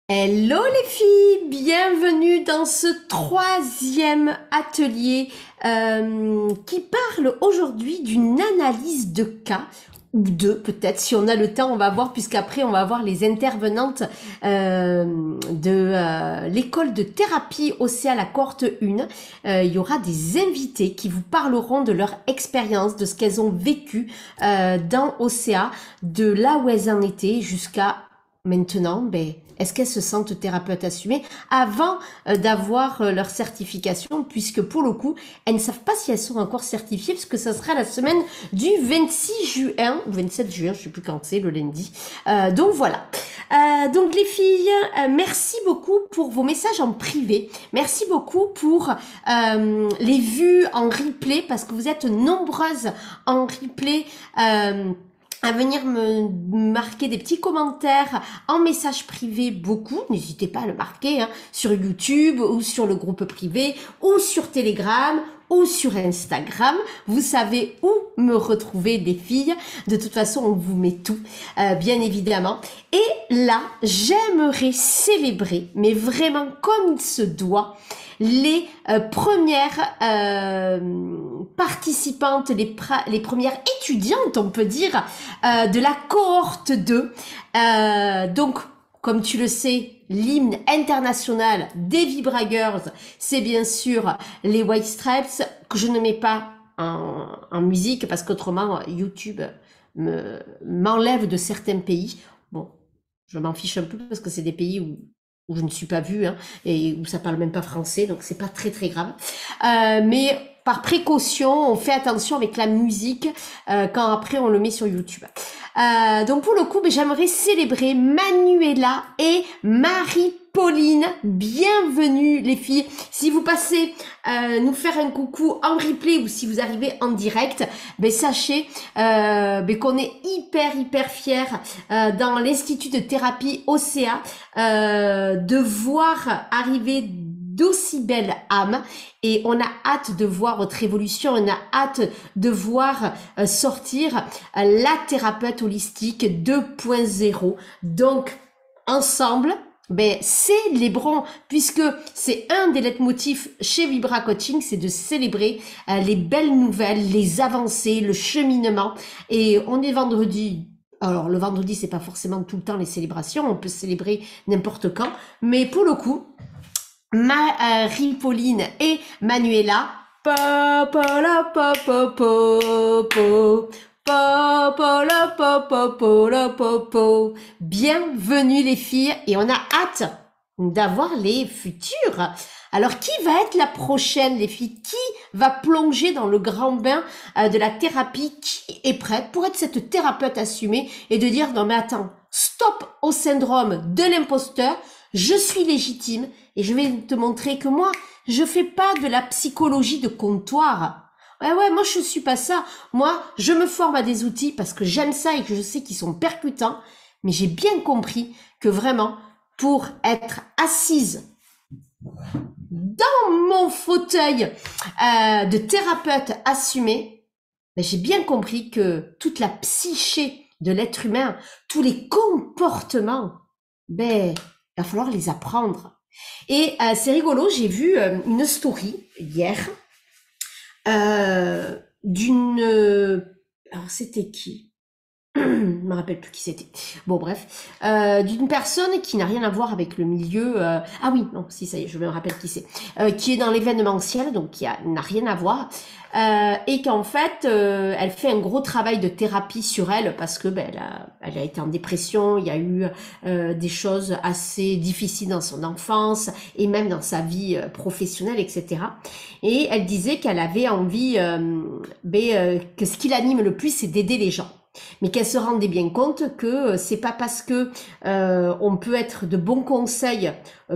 Hello les filles, bienvenue dans ce troisième atelier qui parle aujourd'hui d'une analyse de cas, ou deux peut-être, si on a le temps, on va voir, puisqu'après on va voir les intervenantes de l'école de thérapie OCA, la cohorte 1. Il y aura des invités qui vous parleront de leur expérience, de ce qu'elles ont vécu dans OCA, de là où elles en étaient jusqu'à maintenant, ben, est-ce qu'elles se sentent thérapeutes assumées avant d'avoir leur certification, puisque pour le coup, elles ne savent pas si elles sont encore certifiées, puisque ça sera la semaine du 26 juin, ou 27 juin, je sais plus quand c'est, le lundi. Donc voilà. Donc les filles, merci beaucoup pour vos messages en privé. Merci beaucoup pour les vues en replay, parce que vous êtes nombreuses en replay. À venir me marquer des petits commentaires en message privé, beaucoup, n'hésitez pas à le marquer, hein, sur YouTube ou sur le groupe privé ou sur Telegram ou sur Instagram. Vous savez où me retrouver, des filles. De toute façon, on vous met tout, bien évidemment. Et là, j'aimerais célébrer, mais vraiment comme il se doit, les premières participantes, les premières étudiantes, on peut dire, de la cohorte 2. Donc, comme tu le sais, l'hymne international des Vibra Girls, c'est bien sûr les White Stripes, que je ne mets pas en musique, parce qu'autrement, YouTube m'enlève de certains pays. Bon, je m'en fiche un peu, parce que c'est des pays où je ne suis pas vue, hein, et où ça parle même pas français, donc c'est pas très très grave. Mais par précaution, on fait attention avec la musique quand après on le met sur YouTube. Donc pour le coup, j'aimerais célébrer Manuela et Marie-Pauline. Bienvenue les filles. Si vous passez nous faire un coucou en replay ou si vous arrivez en direct, sachez qu'on est hyper fiers dans l'Institut de thérapie OCA de voir arriver d'aussi belles âmes, et on a hâte de voir votre évolution, on a hâte de voir sortir la thérapeute holistique 2.0. Donc ensemble, célébrons, puisque c'est un des leitmotifs chez Vibra Coaching, c'est de célébrer les belles nouvelles, les avancées, le cheminement. Et on est vendredi. Alors le vendredi, c'est pas forcément tout le temps les célébrations, on peut célébrer n'importe quand, mais pour le coup, Marie-Pauline et Manuela, pa pa la pa pa pa pa, pa pa la pa pa pa la pa pa. Bienvenue les filles, et on a hâte d'avoir les futurs. Alors qui va être la prochaine, les filles? Qui va plonger dans le grand bain de la thérapie? Qui est prête pour être cette thérapeute assumée et de dire non mais attends, stop au syndrome de l'imposteur, je suis légitime et je vais te montrer que moi, je fais pas de la psychologie de comptoir. Ouais, moi je suis pas ça. Moi, je me forme à des outils parce que j'aime ça et que je sais qu'ils sont percutants, mais j'ai bien compris que vraiment, pour être assise dans mon fauteuil de thérapeute assumé, j'ai bien compris que toute la psyché de l'être humain, tous les comportements, il va falloir les apprendre. Et c'est rigolo, j'ai vu une story hier d'une... alors c'était qui? Je me rappelle plus qui c'était. Bon bref, d'une personne qui n'a rien à voir avec le milieu. Ah oui, non, si ça y est, je me rappelle qui c'est. Qui est dans l'événementiel, donc n'a rien à voir, et qu'en fait, elle fait un gros travail de thérapie sur elle parce que elle a été en dépression. Il y a eu des choses assez difficiles dans son enfance et même dans sa vie professionnelle, etc. Et elle disait qu'elle avait envie, que ce qui l'anime le plus, c'est d'aider les gens, mais qu'elle se rendait bien compte que c'est pas parce que on peut être de bons conseils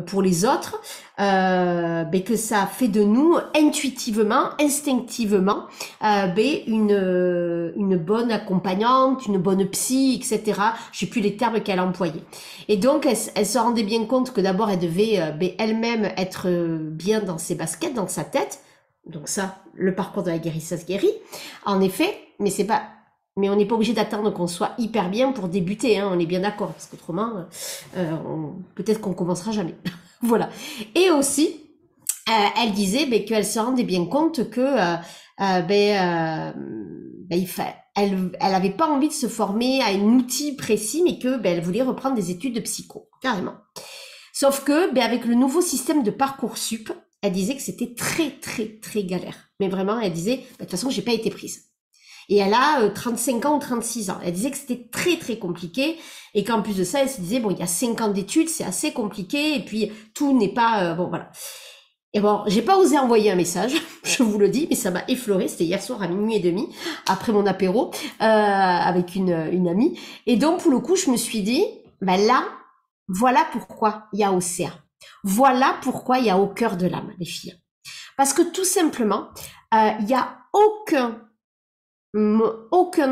pour les autres que ça fait de nous intuitivement, instinctivement une bonne accompagnante, une bonne psy, etc. Je sais plus les termes qu'elle employait. Et donc elle se rendait bien compte que d'abord elle devait elle-même être bien dans ses baskets, dans sa tête. Donc ça, le parcours de la guérisseuse guérit, en effet, mais c'est pas Mais on n'est pas obligé d'attendre qu'on soit hyper bien pour débuter, hein, on est bien d'accord, parce qu'autrement, peut-être qu'on commencera jamais. Voilà. Et aussi, elle disait qu'elle se rendait bien compte que elle avait pas envie de se former à un outil précis, mais que elle voulait reprendre des études de psycho, carrément. Sauf que avec le nouveau système de Parcoursup, elle disait que c'était très très très galère. Mais vraiment, elle disait, de toute façon, j'ai pas été prise. Et elle a 35 ans ou 36 ans. Elle disait que c'était très très compliqué et qu'en plus de ça, elle se disait, bon, il y a 5 ans d'études, c'est assez compliqué et puis tout n'est pas... bon, voilà. Et bon, j'ai pas osé envoyer un message, je vous le dis, mais ça m'a effleuré. C'était hier soir à 00h30, après mon apéro, avec une amie. Et donc, pour le coup, je me suis dit, là, voilà pourquoi il y a Océan. Voilà pourquoi il y a Au cœur de l'âme, les filles. Parce que tout simplement, il y a aucun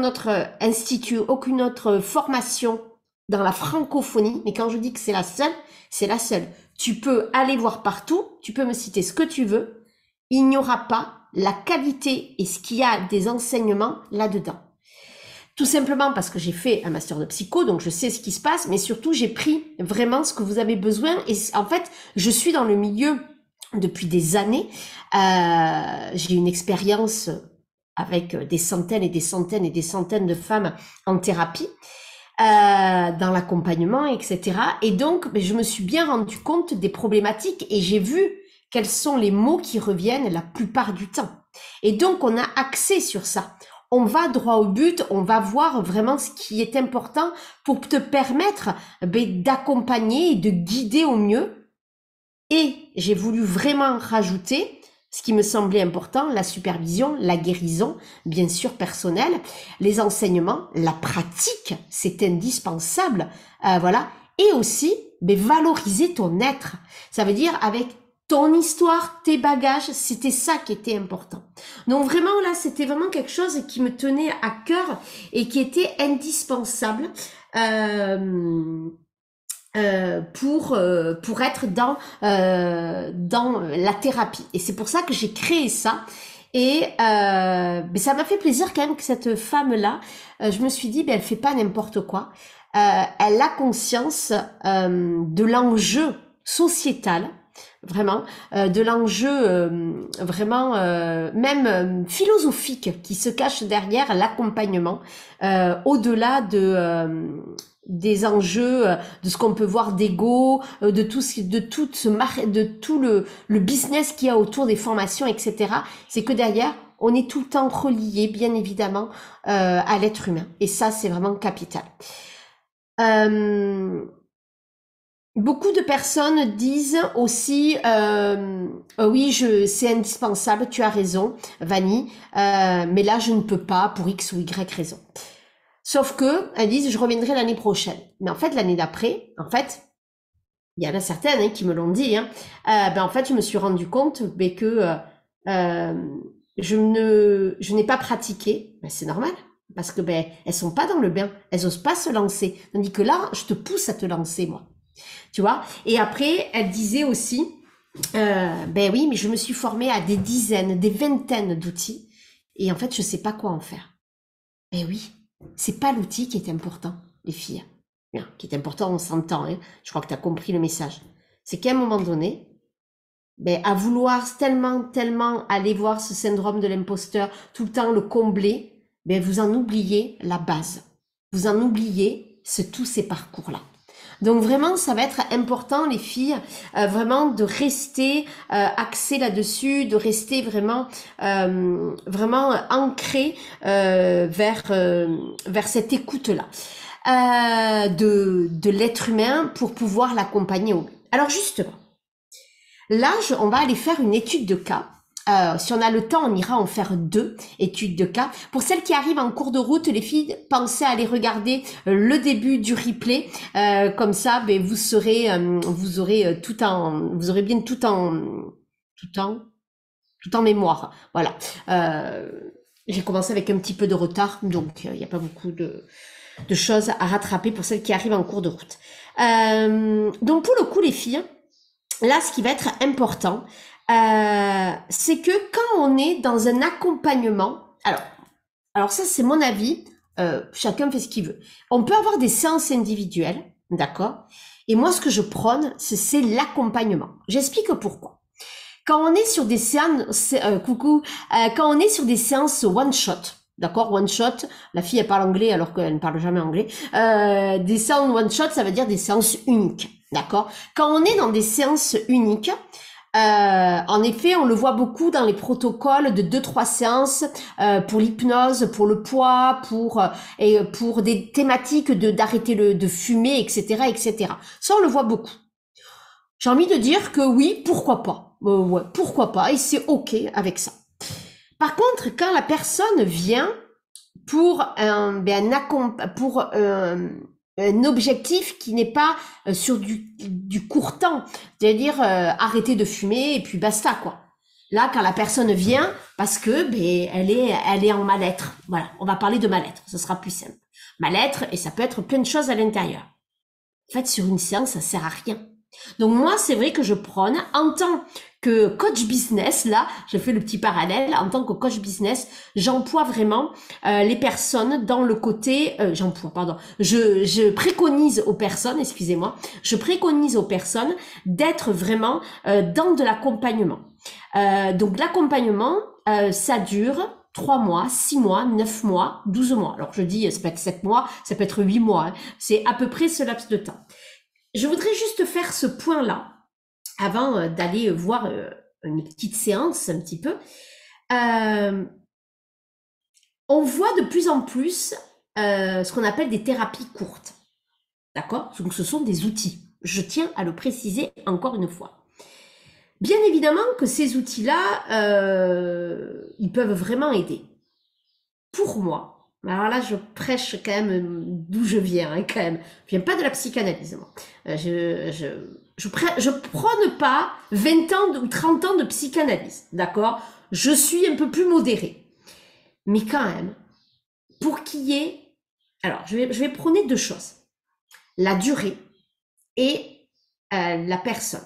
autre institut, aucune autre formation dans la francophonie, mais quand je dis que c'est la seule, c'est la seule. Tu peux aller voir partout, tu peux me citer ce que tu veux, il n'y aura pas la qualité et ce qu'il y a des enseignements là-dedans. Tout simplement parce que j'ai fait un master de psycho, donc je sais ce qui se passe, mais surtout j'ai pris vraiment ce que vous avez besoin et en fait, je suis dans le milieu depuis des années, j'ai une expérience avec des centaines et des centaines et des centaines de femmes en thérapie, dans l'accompagnement, etc. Et donc, je me suis bien rendu compte des problématiques et j'ai vu quels sont les mots qui reviennent la plupart du temps. Et donc, on a axé sur ça. On va droit au but, on va voir vraiment ce qui est important pour te permettre d'accompagner et de guider au mieux. Et j'ai voulu vraiment rajouter ce qui me semblait important, la supervision, la guérison, bien sûr personnelle, les enseignements, la pratique, c'est indispensable, voilà. Et aussi, valoriser ton être. Ça veut dire avec ton histoire, tes bagages, c'était ça qui était important. Donc vraiment là, c'était vraiment quelque chose qui me tenait à cœur et qui était indispensable. Pour être dans la thérapie. Et c'est pour ça que j'ai créé ça. Et ça m'a fait plaisir quand même que cette femme-là, je me suis dit, elle fait pas n'importe quoi. Elle a conscience de l'enjeu sociétal, vraiment, de l'enjeu vraiment même philosophique qui se cache derrière l'accompagnement, au-delà des enjeux, de ce qu'on peut voir d'ego, de tout le business qu'il y a autour des formations, etc. C'est que derrière, on est tout le temps relié, bien évidemment, à l'être humain. Et ça, c'est vraiment capital. Beaucoup de personnes disent aussi, oui, c'est indispensable, tu as raison, Vanny, mais là, je ne peux pas pour X ou Y raison. Sauf que elles disent je reviendrai l'année prochaine. Mais en fait l'année d'après, en fait, il y en a certaines qui me l'ont dit. En fait, je me suis rendu compte que je n'ai pas pratiqué. C'est normal parce que elles sont pas dans le bain, elles osent pas se lancer. Tandis que là, je te pousse à te lancer, moi. Tu vois. Et après, elle disait aussi, oui, mais je me suis formée à des dizaines, des vingtaines d'outils, et en fait, je sais pas quoi en faire. Oui. C'est pas l'outil qui est important, les filles. Bien, qui est important, on s'entend. Je crois que tu as compris le message. C'est qu'à un moment donné, à vouloir tellement aller voir ce syndrome de l'imposteur, tout le temps le combler, vous en oubliez la base. Vous en oubliez tous ces parcours-là. Donc vraiment, ça va être important, les filles, vraiment de rester axées là-dessus, de rester vraiment ancrées vers cette écoute-là de l'être humain pour pouvoir l'accompagner au mieux. Alors justement, là, on va aller faire une étude de cas. Si on a le temps, on ira en faire 2 études de cas. Pour celles qui arrivent en cours de route, les filles, pensez à aller regarder le début du replay. Comme ça, vous aurez bien tout en mémoire. Voilà. J'ai commencé avec un petit peu de retard, donc il n'y a pas beaucoup de choses à rattraper pour celles qui arrivent en cours de route. Donc pour le coup, les filles, là, ce qui va être important, c'est que quand on est dans un accompagnement, alors ça c'est mon avis, chacun fait ce qu'il veut. On peut avoir des séances individuelles, d'accord? Et moi, ce que je prône, c'est l'accompagnement. J'explique pourquoi. Quand on est sur des séances, quand on est sur des séances one shot, d'accord, one shot, la fille elle parle anglais alors qu'elle ne parle jamais anglais. Des séances one shot, ça veut dire des séances uniques, d'accord. Quand on est dans des séances uniques, en effet, on le voit beaucoup dans les protocoles de 2-3 séances pour l'hypnose, pour le poids, et pour des thématiques d'arrêter de fumer, etc., etc. Ça, on le voit beaucoup. J'ai envie de dire que oui, pourquoi pas. Ouais, pourquoi pas, et c'est ok avec ça. Par contre, quand la personne vient pour un objectif qui n'est pas sur du court temps, c'est-à-dire arrêter de fumer et puis basta quoi. Là, quand la personne vient, parce que elle est en mal-être. Voilà, on va parler de mal-être, ce sera plus simple. Mal-être, et ça peut être plein de choses à l'intérieur. En fait, sur une séance, ça sert à rien. Donc moi, c'est vrai que je prône en tant que coach business, là, je fais le petit parallèle, en tant que coach business, j'emploie vraiment les personnes dans le côté, je préconise aux personnes, excusez-moi, je préconise aux personnes d'être vraiment dans de l'accompagnement. Donc l'accompagnement, ça dure 3 mois, 6 mois, 9 mois, 12 mois. Alors je dis, ça peut être 7 mois, ça peut être 8 mois, hein. C'est à peu près ce laps de temps. Je voudrais juste faire ce point-là avant d'aller voir une petite séance un petit peu. On voit de plus en plus ce qu'on appelle des thérapies courtes. D'accord? Donc ce sont des outils. Je tiens à le préciser encore une fois. Bien évidemment que ces outils-là, ils peuvent vraiment aider. Pour moi, alors là, je prêche quand même d'où je viens, hein, quand même. Je viens pas de la psychanalyse, moi. Je prône pas 20 ans ou 30 ans de psychanalyse, d'accord? Je suis un peu plus modérée. Mais quand même, pour qu'il y ait... Alors, je vais prôner 2 choses. La durée et la personne.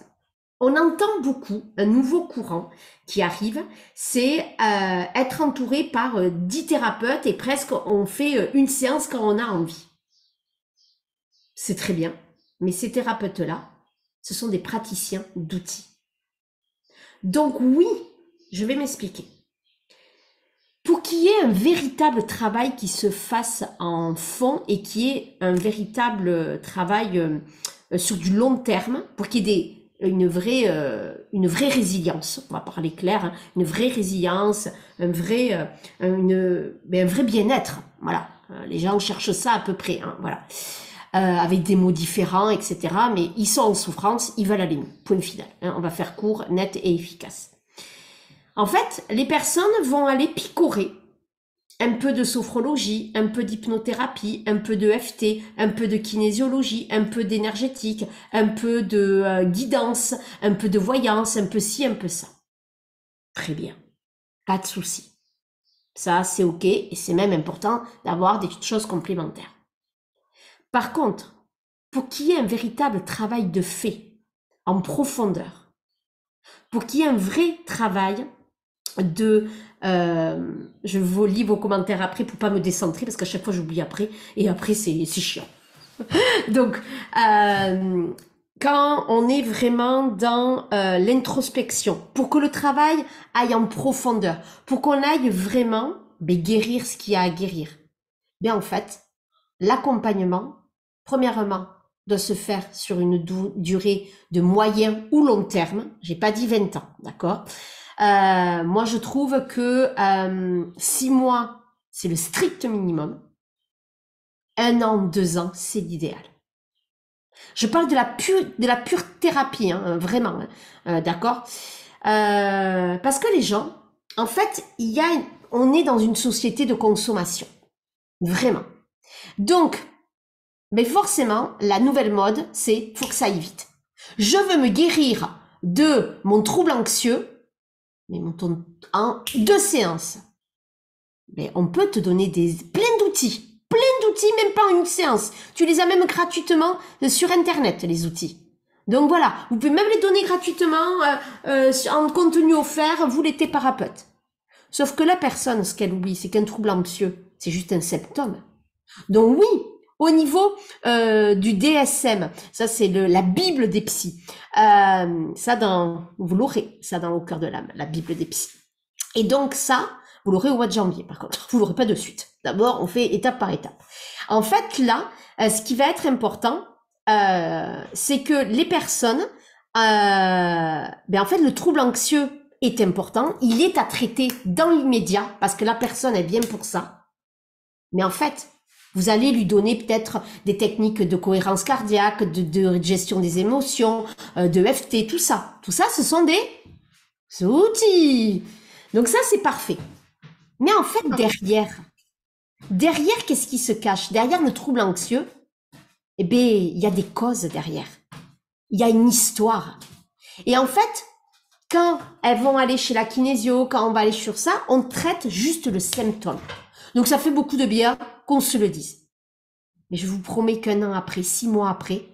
On entend beaucoup un nouveau courant qui arrive, c'est être entouré par 10 thérapeutes et presque on fait une séance quand on a envie. C'est très bien, mais ces thérapeutes-là, ce sont des praticiens d'outils. Donc oui, je vais m'expliquer. Pour qu'il y ait un véritable travail qui se fasse en fond et qui ait un véritable travail sur du long terme, pour qu'il y ait une vraie résilience, on va parler clair, hein, une vraie résilience, un vrai bien-être, voilà. Les gens cherchent ça à peu près, hein, voilà. Avec des mots différents, etc. Mais ils sont en souffrance, ils veulent aller mieux. Point final. Hein, on va faire court, net et efficace. En fait, les personnes vont aller picorer un peu de sophrologie, un peu d'hypnothérapie, un peu de FT, un peu de kinésiologie, un peu d'énergétique, un peu de guidance, un peu de voyance, un peu ci, un peu ça. Très bien. Pas de souci. Ça, c'est ok et c'est même important d'avoir des choses complémentaires. Par contre, pour qu'il y ait un véritable travail de fait, en profondeur, pour qu'il y ait un vrai travail je vous lis vos commentaires après pour pas me décentrer parce qu'à chaque fois j'oublie après et après c'est chiant. Donc quand on est vraiment dans l'introspection, pour que le travail aille en profondeur, pour qu'on aille vraiment guérir ce qu'il y a à guérir, bien en fait l'accompagnement premièrement doit se faire sur une durée de moyen ou long terme. J'ai pas dit 20 ans, d'accord? Moi, je trouve que 6 mois, c'est le strict minimum. 1 an, 2 ans, c'est l'idéal. Je parle de la pure thérapie, hein, vraiment, hein, d'accord. Parce que les gens, en fait, on est dans une société de consommation, vraiment. Donc, mais forcément, la nouvelle mode, c'est faut que ça aille vite. Je veux me guérir de mon trouble anxieux. Mais en 2 séances. Mais on peut te donner plein d'outils, même pas en une séance. Tu les as même gratuitement sur Internet, les outils. Donc voilà, vous pouvez même les donner gratuitement en contenu offert, vous les thérapeutes. Sauf que la personne, ce qu'elle oublie, c'est qu'un trouble anxieux, c'est juste un symptôme. Donc oui, au niveau du DSM, ça c'est la Bible des psys. Vous l'aurez, ça dans Au cœur de l'âme, la Bible des psys. Et donc ça, vous l'aurez au mois de janvier par contre, vous l'aurez pas de suite. D'abord, on fait étape par étape. En fait, là, ce qui va être important, c'est que les personnes, en fait, le trouble anxieux est important, il est à traiter dans l'immédiat, parce que la personne, elle vient pour ça. Mais en fait, vous allez lui donner peut-être des techniques de cohérence cardiaque, de gestion des émotions, de FT, tout ça. Tout ça, ce sont des outils. Donc ça, c'est parfait. Mais en fait, derrière, qu'est-ce qui se cache? Derrière le trouble anxieux, eh bien, il y a des causes derrière. Il y a une histoire. Et en fait, quand elles vont aller chez la kinésio, quand on va aller sur ça, on traite juste le symptôme. Donc ça fait beaucoup de bien qu'on se le dise. Mais je vous promets qu'un an après, 6 mois après,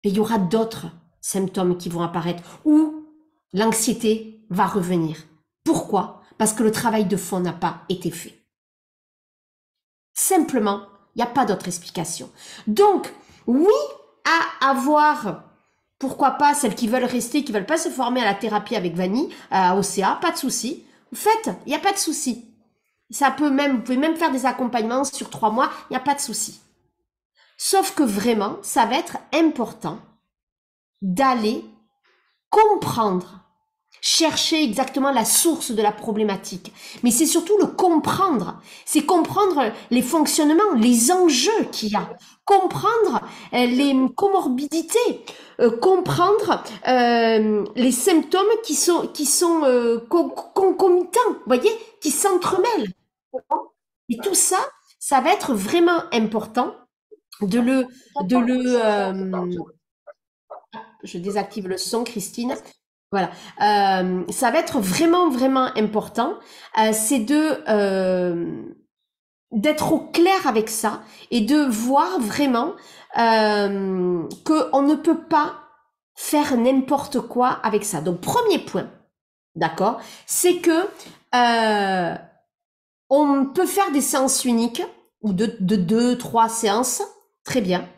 il y aura d'autres symptômes qui vont apparaître ou l'anxiété va revenir. Pourquoi? Parce que le travail de fond n'a pas été fait. Simplement, il n'y a pas d'autre explication. Donc, oui, à avoir, pourquoi pas, celles qui veulent rester, qui veulent pas se former à la thérapie avec Vanny, à OCA, pas de souci. Faites, il n'y a pas de souci. Ça peut même, vous pouvez même faire des accompagnements sur 3 mois, il n'y a pas de souci. Sauf que vraiment, ça va être important d'aller comprendre, chercher exactement la source de la problématique. Mais c'est surtout le comprendre. C'est comprendre les fonctionnements, les enjeux qu'il y a. Comprendre les comorbidités. Comprendre les symptômes qui sont concomitants, vous voyez, qui s'entremêlent. Et tout ça, ça va être vraiment important de je désactive le son, Christine. Voilà. Ça va être vraiment, vraiment important. C'est d'être au clair avec ça et de voir vraiment qu'on ne peut pas faire n'importe quoi avec ça. Donc, premier point, d'accord, c'est que on peut faire des séances uniques ou de 2, 3 séances, très bien.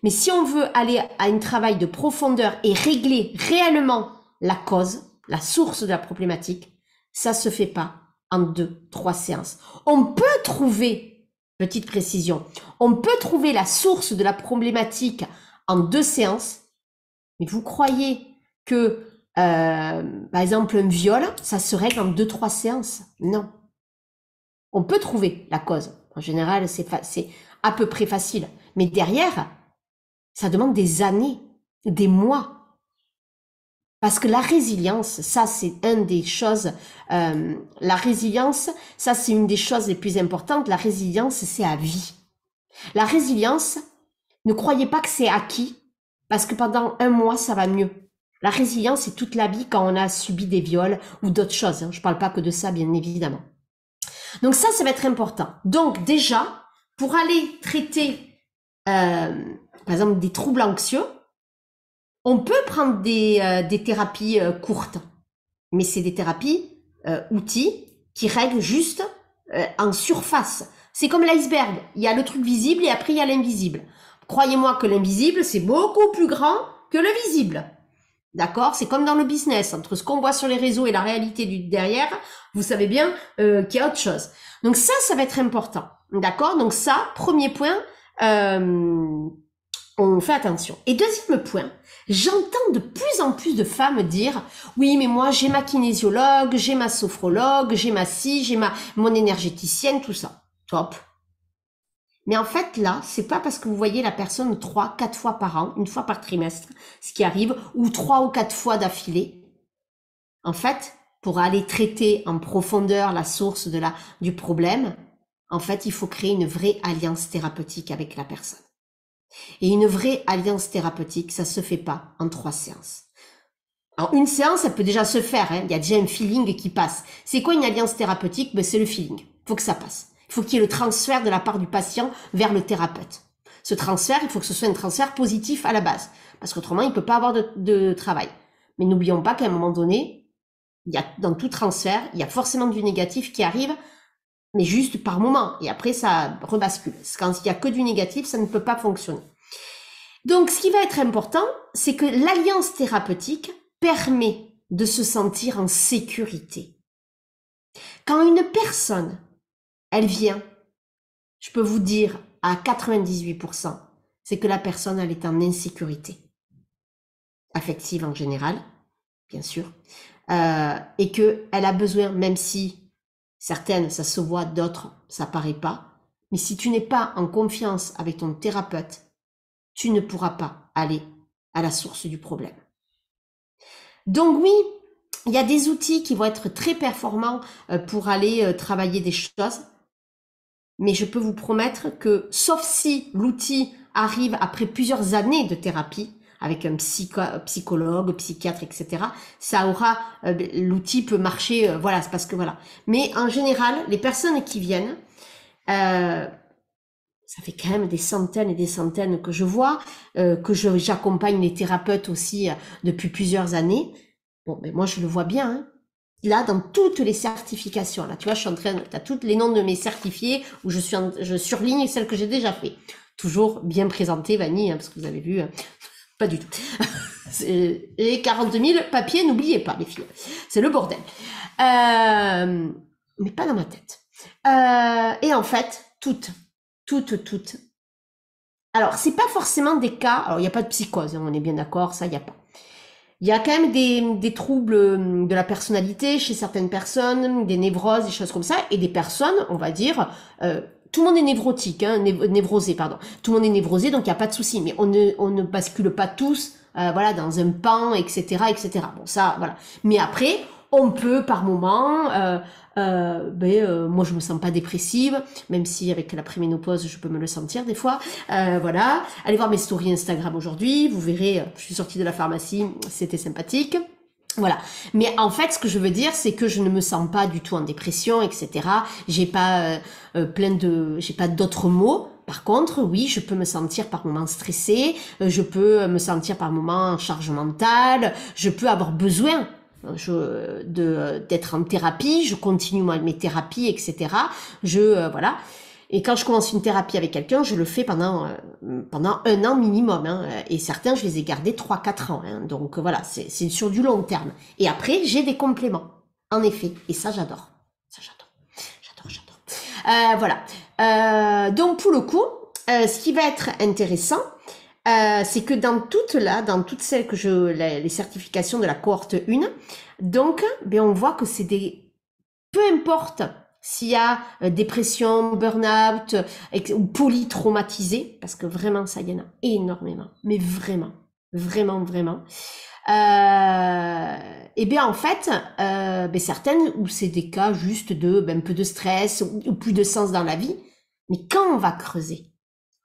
Mais si on veut aller à un travail de profondeur et régler réellement la cause, la source de la problématique, ça se fait pas en 2, 3 séances. On peut trouver, petite précision, on peut trouver la source de la problématique en 2 séances, mais vous croyez que, par exemple, un viol, ça se règle en 2, 3 séances? Non. On peut trouver la cause. En général, c'est à peu près facile. Mais derrière, ça demande des années, des mois. Parce que la résilience, ça c'est une des choses, la résilience, ça c'est une des choses les plus importantes. La résilience, c'est à vie. La résilience, ne croyez pas que c'est acquis, parce que pendant 1 mois, ça va mieux. La résilience, c'est toute la vie quand on a subi des viols ou d'autres choses. Je parle pas que de ça, bien évidemment. Donc ça va être important. Donc déjà, pour aller traiter, par exemple, des troubles anxieux, on peut prendre des thérapies courtes, mais c'est des thérapies outils qui règlent juste en surface. C'est comme l'iceberg. Il y a le truc visible et après il y a l'invisible. Croyez-moi que l'invisible, c'est beaucoup plus grand que le visible. D'accord? C'est comme dans le business. Entre ce qu'on voit sur les réseaux et la réalité du derrière, vous savez bien qu'il y a autre chose. Donc ça va être important. D'accord? Donc ça, premier point, on fait attention. Et deuxième point, j'entends de plus en plus de femmes dire « Oui, mais moi, j'ai ma kinésiologue, j'ai ma sophrologue, j'ai ma scie, j'ai mon énergéticienne, tout ça. » Top. Mais en fait, là, c'est pas parce que vous voyez la personne 3, 4 fois par an, 1 fois par trimestre, ce qui arrive, ou 3 ou 4 fois d'affilée. En fait, pour aller traiter en profondeur la source du problème, en fait, il faut créer une vraie alliance thérapeutique avec la personne. Et une vraie alliance thérapeutique, ça se fait pas en 3 séances. Alors, une séance, ça peut déjà se faire, hein. Il y a déjà un feeling qui passe. C'est quoi une alliance thérapeutique? Ben, c'est le feeling. Il faut que ça passe. Il faut qu'il y ait le transfert de la part du patient vers le thérapeute. Ce transfert, il faut que ce soit un transfert positif à la base. Parce qu'autrement, il peut pas avoir de travail. Mais n'oublions pas qu'à un moment donné, dans tout transfert, il y a forcément du négatif qui arrive mais juste par moment. Et après, ça rebascule. Quand il y a que du négatif, ça ne peut pas fonctionner. Donc, ce qui va être important, c'est que l'alliance thérapeutique permet de se sentir en sécurité. Quand une personne, elle vient, je peux vous dire à 98%, c'est que la personne, elle est en insécurité affective en général, bien sûr, et que elle a besoin, même si certaines, ça se voit, d'autres, ça paraît pas, mais si tu n'es pas en confiance avec ton thérapeute, tu ne pourras pas aller à la source du problème. Donc oui, il y a des outils qui vont être très performants pour aller travailler des choses, mais je peux vous promettre que, sauf si l'outil arrive après plusieurs années de thérapie, avec un psychologue, psychiatre, etc., ça aura, l'outil peut marcher, voilà, c'est parce que voilà. Mais en général, les personnes qui viennent, ça fait quand même des centaines et des centaines que je vois, que j'accompagne les thérapeutes aussi depuis plusieurs années. Bon, mais moi je le vois bien, hein. Là, dans toutes les certifications, là, tu vois, je suis en train, t'as tous les noms de mes certifiés où je surligne celles que j'ai déjà fait. Toujours bien présentées, Vanille, hein, parce que vous avez vu, pas du tout. Et 42 000 papiers, n'oubliez pas, les filles. C'est le bordel. Mais pas dans ma tête. Et en fait, toutes. Alors, c'est pas forcément des cas, alors il n'y a pas de psychose, hein, on est bien d'accord, ça, il n'y a pas. Il y a quand même des troubles de la personnalité chez certaines personnes, des névroses, des choses comme ça, et des personnes, on va dire, tout le monde est névrotique, hein, névrosé, pardon. Tout le monde est névrosé, donc il n'y a pas de souci, mais on ne bascule pas tous, voilà, dans un pan, etc., etc. Bon, ça, voilà. Mais après, on peut par moment, moi je me sens pas dépressive, même si avec la préménopause je peux me le sentir des fois. Voilà, allez voir mes stories Instagram aujourd'hui, vous verrez, je suis sortie de la pharmacie, c'était sympathique. Voilà. Mais en fait, ce que je veux dire, c'est que je ne me sens pas du tout en dépression, etc. J'ai pas j'ai pas d'autres mots. Par contre, oui, je peux me sentir par moments stressée, je peux me sentir par moments en charge mentale, je peux avoir besoin d'être en thérapie, je continue mes thérapies, etc. Voilà. Et quand je commence une thérapie avec quelqu'un, je le fais pendant 1 an minimum. Hein, et certains, je les ai gardés 3-4 ans. Hein, donc voilà, c'est sur du long terme. Et après, j'ai des compléments, en effet. Et ça, j'adore. Ça, j'adore. Voilà. Donc pour le coup, ce qui va être intéressant, c'est que dans toutes celles que les certifications de la cohorte 1, donc, on voit que c'est peu importe s'il y a dépression, burn-out ou polytraumatisé, parce que vraiment, ça y en a énormément, mais vraiment, vraiment, vraiment. Et bien en fait, certaines où c'est des cas juste de un peu de stress ou plus de sens dans la vie, mais quand on va creuser,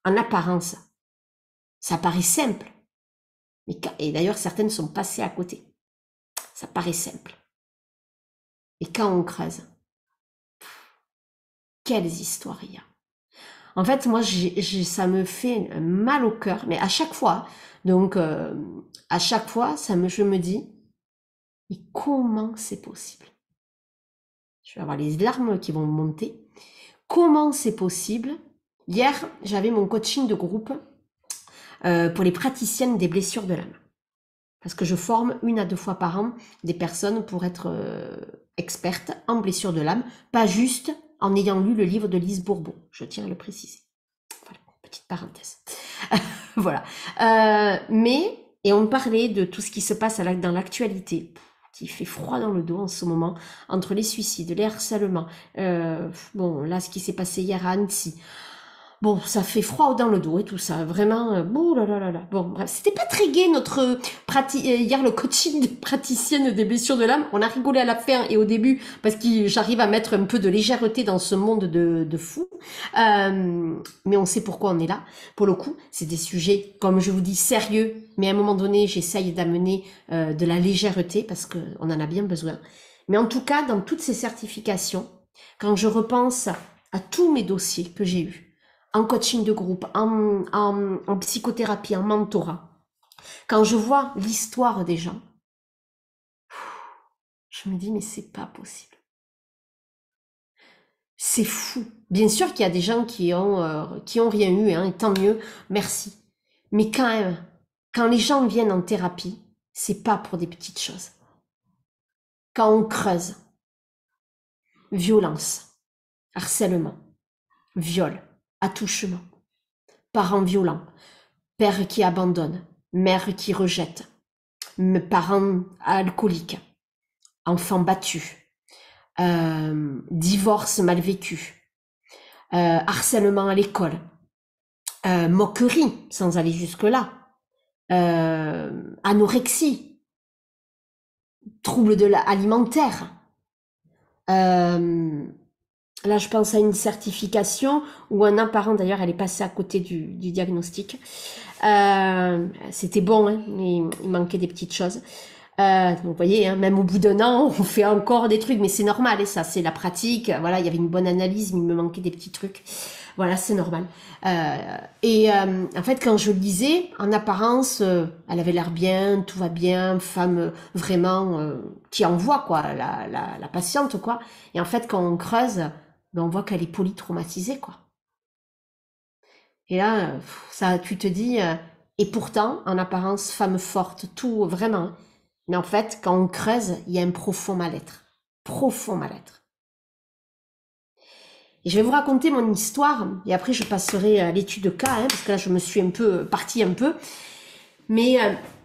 en apparence, ça paraît simple. Et d'ailleurs, certaines sont passées à côté. Ça paraît simple. Et quand on creuse, quelles histoires il y a. En fait, moi, ça me fait mal au cœur, mais à chaque fois. Donc, à chaque fois, je me dis, mais comment c'est possible? Je vais avoir les larmes qui vont monter. Comment c'est possible? Hier, j'avais mon coaching de groupe pour les praticiennes des blessures de l'âme. Parce que je forme 1 à 2 fois par an des personnes pour être expertes en blessures de l'âme, pas juste en ayant lu le livre de Lise Bourbeau, je tiens à le préciser. Voilà, petite parenthèse. Voilà. Et on parlait de tout ce qui se passe dans l'actualité, qui fait froid dans le dos en ce moment, entre les suicides, les harcèlements, bon, là, ce qui s'est passé hier à Annecy. Bon, ça fait froid dans le dos et tout ça, vraiment, là. Bon, bref, c'était pas très gai notre hier le coaching de praticienne des blessures de l'âme. On a rigolé à la fin et au début parce que j'arrive à mettre un peu de légèreté dans ce monde de fous. Mais on sait pourquoi on est là. Pour le coup, c'est des sujets, comme je vous dis, sérieux. Mais à un moment donné, j'essaye d'amener de la légèreté parce que on en a bien besoin. Mais en tout cas, dans toutes ces certifications, quand je repense à tous mes dossiers que j'ai eus, en coaching de groupe, en psychothérapie, en mentorat, quand je vois l'histoire des gens, je me dis, mais c'est pas possible. C'est fou. Bien sûr qu'il y a des gens qui ont rien eu, hein, et tant mieux, merci. Mais quand même, quand les gens viennent en thérapie, c'est pas pour des petites choses. Quand on creuse, violence, harcèlement, viol, attouchement, parents violents, père qui abandonne, mère qui rejette, parents alcooliques, enfants battus, divorce mal vécu, harcèlement à l'école, moquerie, sans aller jusque-là, anorexie, troubles alimentaires. Là, je pense à une certification où un parent, d'ailleurs, elle est passée à côté du diagnostic. C'était bon, hein, mais il manquait des petites choses. Donc, vous voyez, hein, même au bout d'un an, on fait encore des trucs, mais c'est normal, et ça, c'est la pratique. Voilà, il y avait une bonne analyse, mais il me manquait des petits trucs. Voilà, c'est normal. En fait, quand je lisais, en apparence, elle avait l'air bien, tout va bien, femme vraiment qui envoie, quoi, la patiente, quoi. Et en fait, quand on creuse, ben, on voit qu'elle est polytraumatisée, quoi. Et là, ça, tu te dis, et pourtant, en apparence, femme forte, tout, vraiment. Mais en fait, quand on creuse, il y a un profond mal-être. Profond mal-être. Et je vais vous raconter mon histoire, et après je passerai à l'étude de cas, hein, parce que là je me suis un peu partie un peu. Mais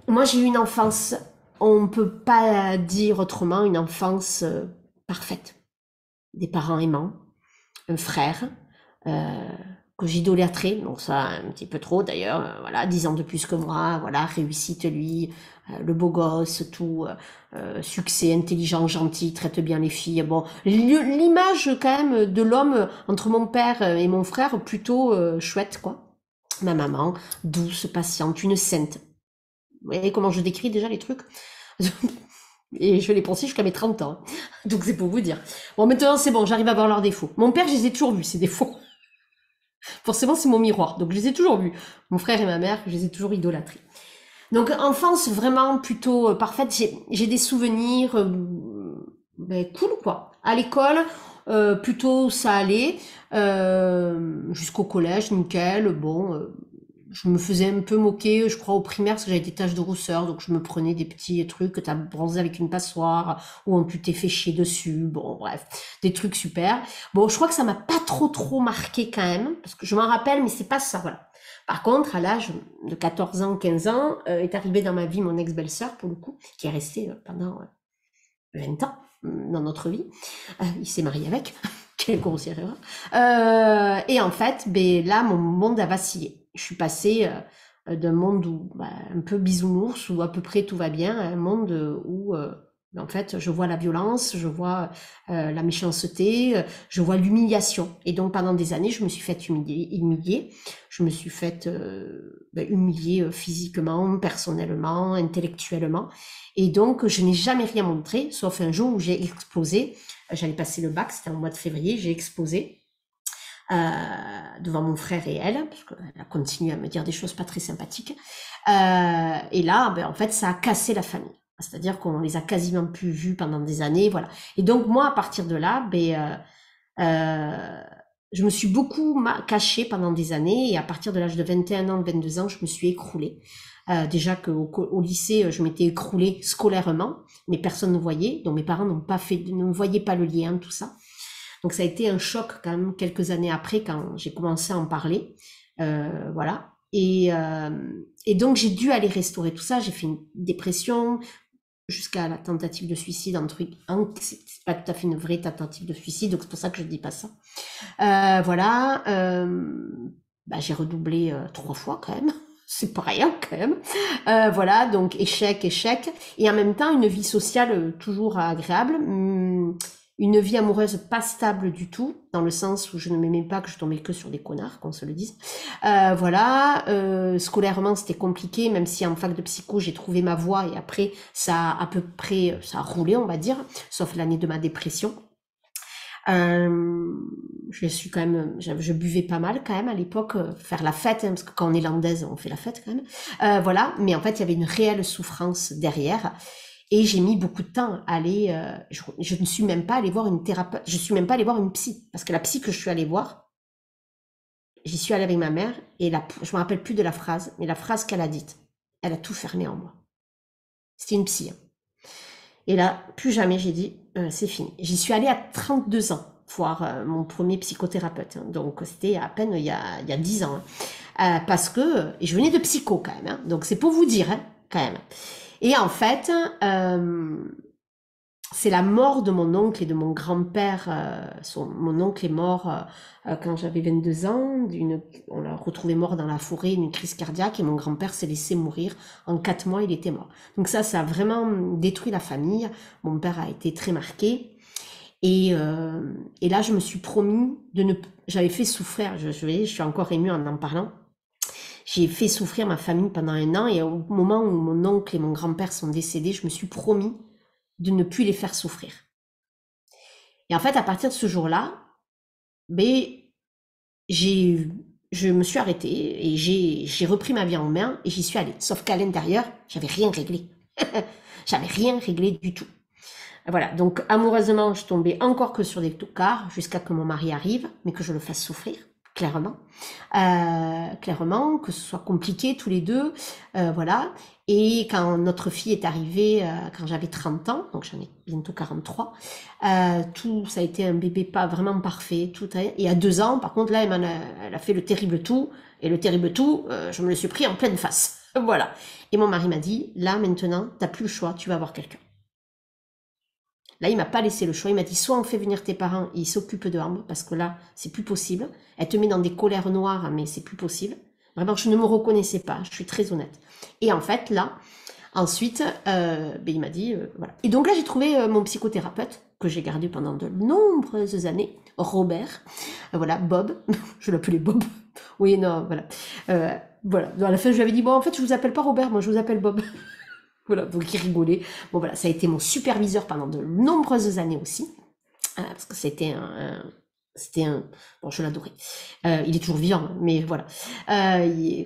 moi j'ai eu une enfance, on ne peut pas dire autrement, une enfance parfaite. Des parents aimants, un frère, que j'idolâtrais, donc ça un petit peu trop d'ailleurs, voilà, 10 ans de plus que moi, voilà, réussite lui, le beau gosse, tout, succès, intelligent, gentil, traite bien les filles. Bon, l'image quand même de l'homme entre mon père et mon frère, plutôt chouette, quoi. Ma maman, douce, patiente, une sainte. Vous voyez comment je décris déjà les trucs? Et je l'ai pensé jusqu'à mes 30 ans. Donc c'est pour vous dire. Bon, maintenant c'est bon, j'arrive à voir leurs défauts. Mon père, je les ai toujours vus, ces défauts. Forcément, c'est mon miroir. Donc je les ai toujours vus. Mon frère et ma mère, je les ai toujours idolâtrés. Donc enfance vraiment plutôt parfaite. J'ai des souvenirs ben, cool, quoi. À l'école, plutôt ça allait. Jusqu'au collège, nickel. Bon, je me faisais un peu moquer, je crois, au primaire, parce que j'avais des taches de rousseur, donc je me prenais des petits trucs que t'as bronzé avec une passoire, ou tu t'es fait chier dessus, bon, bref, des trucs super. Bon, je crois que ça m'a pas trop marqué quand même, parce que je m'en rappelle, mais c'est pas ça, voilà. Par contre, à l'âge de 14 ans, 15 ans, est arrivée dans ma vie mon ex-belle-sœur, pour le coup, qui est restée pendant 20 ans dans notre vie. Il s'est marié avec. Quelle grossière erreur. Et en fait, ben, là, mon monde a vacillé. Je suis passée d'un monde où un peu bisounours, où à peu près tout va bien, à un monde où en fait, je vois la violence, je vois la méchanceté, je vois l'humiliation. Et donc, pendant des années, je me suis faite humilier. Je me suis faite humilier physiquement, personnellement, intellectuellement. Et donc, je n'ai jamais rien montré, sauf un jour où j'ai explosé. J'allais passer le bac, c'était en mois de février, j'ai explosé devant mon frère et elle, parce qu'elle a continué à me dire des choses pas très sympathiques. Et là, ben, en fait, ça a cassé la famille. C'est-à-dire qu'on les a quasiment plus vus pendant des années, voilà. Et donc, moi, à partir de là, ben, je me suis beaucoup cachée pendant des années, et à partir de l'âge de 21 ans, 22 ans, je me suis écroulée. Déjà qu'au lycée, je m'étais écroulée scolairement, mais personne ne voyait, donc mes parents ne voyaient pas le lien, tout ça. Donc ça a été un choc quand même quelques années après quand j'ai commencé à en parler, voilà. Et donc j'ai dû aller restaurer tout ça. J'ai fait une dépression jusqu'à la tentative de suicide, un truc. C'est pas tout à fait une vraie tentative de suicide, donc c'est pour ça que je dis pas ça. Voilà. J'ai redoublé 3 fois quand même. C'est pas rien quand même. Voilà, donc échec. Et en même temps, une vie sociale toujours agréable. Une vie amoureuse pas stable du tout, dans le sens où je ne m'aimais pas, que je tombais que sur des connards, qu'on se le dise. Voilà, scolairement c'était compliqué, même si en fac de psycho j'ai trouvé ma voie, et après ça a à peu près, ça a roulé on va dire, sauf l'année de ma dépression. Je suis quand même, je buvais pas mal quand même à l'époque, faire la fête, hein, parce que quand on est landaise, on fait la fête quand même. Voilà, mais en fait il y avait une réelle souffrance derrière. Et j'ai mis beaucoup de temps à aller, je ne suis même pas allée voir une thérapeute, je suis même pas allée voir une psy, parce que la psy que je suis allée voir, j'y suis allée avec ma mère, et je me rappelle plus de la phrase, mais la phrase qu'elle a dite, elle a tout fermé en moi. C'était une psy, hein. Et là, plus jamais j'ai dit, c'est fini. J'y suis allée à 32 ans voir mon premier psychothérapeute, hein. Donc c'était à peine il y a 10 ans, hein. Parce que, et je venais de psycho quand même, hein. Donc c'est pour vous dire, hein, quand même. Et en fait, c'est la mort de mon oncle et de mon grand-père. Mon oncle est mort quand j'avais 22 ans. On l'a retrouvé mort dans la forêt d'une crise cardiaque, et mon grand-père s'est laissé mourir. En 4 mois, il était mort. Donc ça a vraiment détruit la famille. Mon père a été très marqué. Et là, je me suis promis de ne... J'avais fait souffrir, je suis encore émue en parlant. J'ai fait souffrir ma famille pendant 1 an, et au moment où mon oncle et mon grand-père sont décédés, je me suis promis de ne plus les faire souffrir. Et en fait, à partir de ce jour-là, ben, je me suis arrêtée et j'ai repris ma vie en main et j'y suis allée. Sauf qu'à l'intérieur, j'avais rien réglé. J'avais rien réglé du tout. Voilà, donc amoureusement, je tombais encore que sur des tocards jusqu'à que mon mari arrive, mais que je le fasse souffrir, clairement. Clairement, que ce soit compliqué tous les deux, voilà. Et quand notre fille est arrivée, quand j'avais 30 ans, donc j'en ai bientôt 43, tout, ça a été un bébé pas vraiment parfait. Et à 2 ans, par contre, là, elle a fait le terrible tout. Et le terrible tout, je me le suis pris en pleine face. Voilà. Et mon mari m'a dit, là, maintenant, t'as plus le choix, tu vas voir quelqu'un. Là, il m'a pas laissé le choix. Il m'a dit, soit on fait venir tes parents et ils s'occupent de Ambre, parce que là, c'est plus possible. Elle te met dans des colères noires, mais c'est plus possible. Vraiment, je ne me reconnaissais pas. Je suis très honnête. Et en fait, là, ensuite, il m'a dit, voilà. Et donc là, j'ai trouvé mon psychothérapeute, que j'ai gardé pendant de nombreuses années, Robert. Voilà, Bob. Je l'appelais Bob. Oui, non, voilà. Voilà. À la fin, je lui avais dit, bon, en fait, je vous appelle pas Robert, moi, je vous appelle Bob. Voilà, donc il rigolait. Bon voilà, ça a été mon superviseur pendant de nombreuses années aussi, parce que c'était bon, je l'adorais. Il est toujours vivant, mais voilà.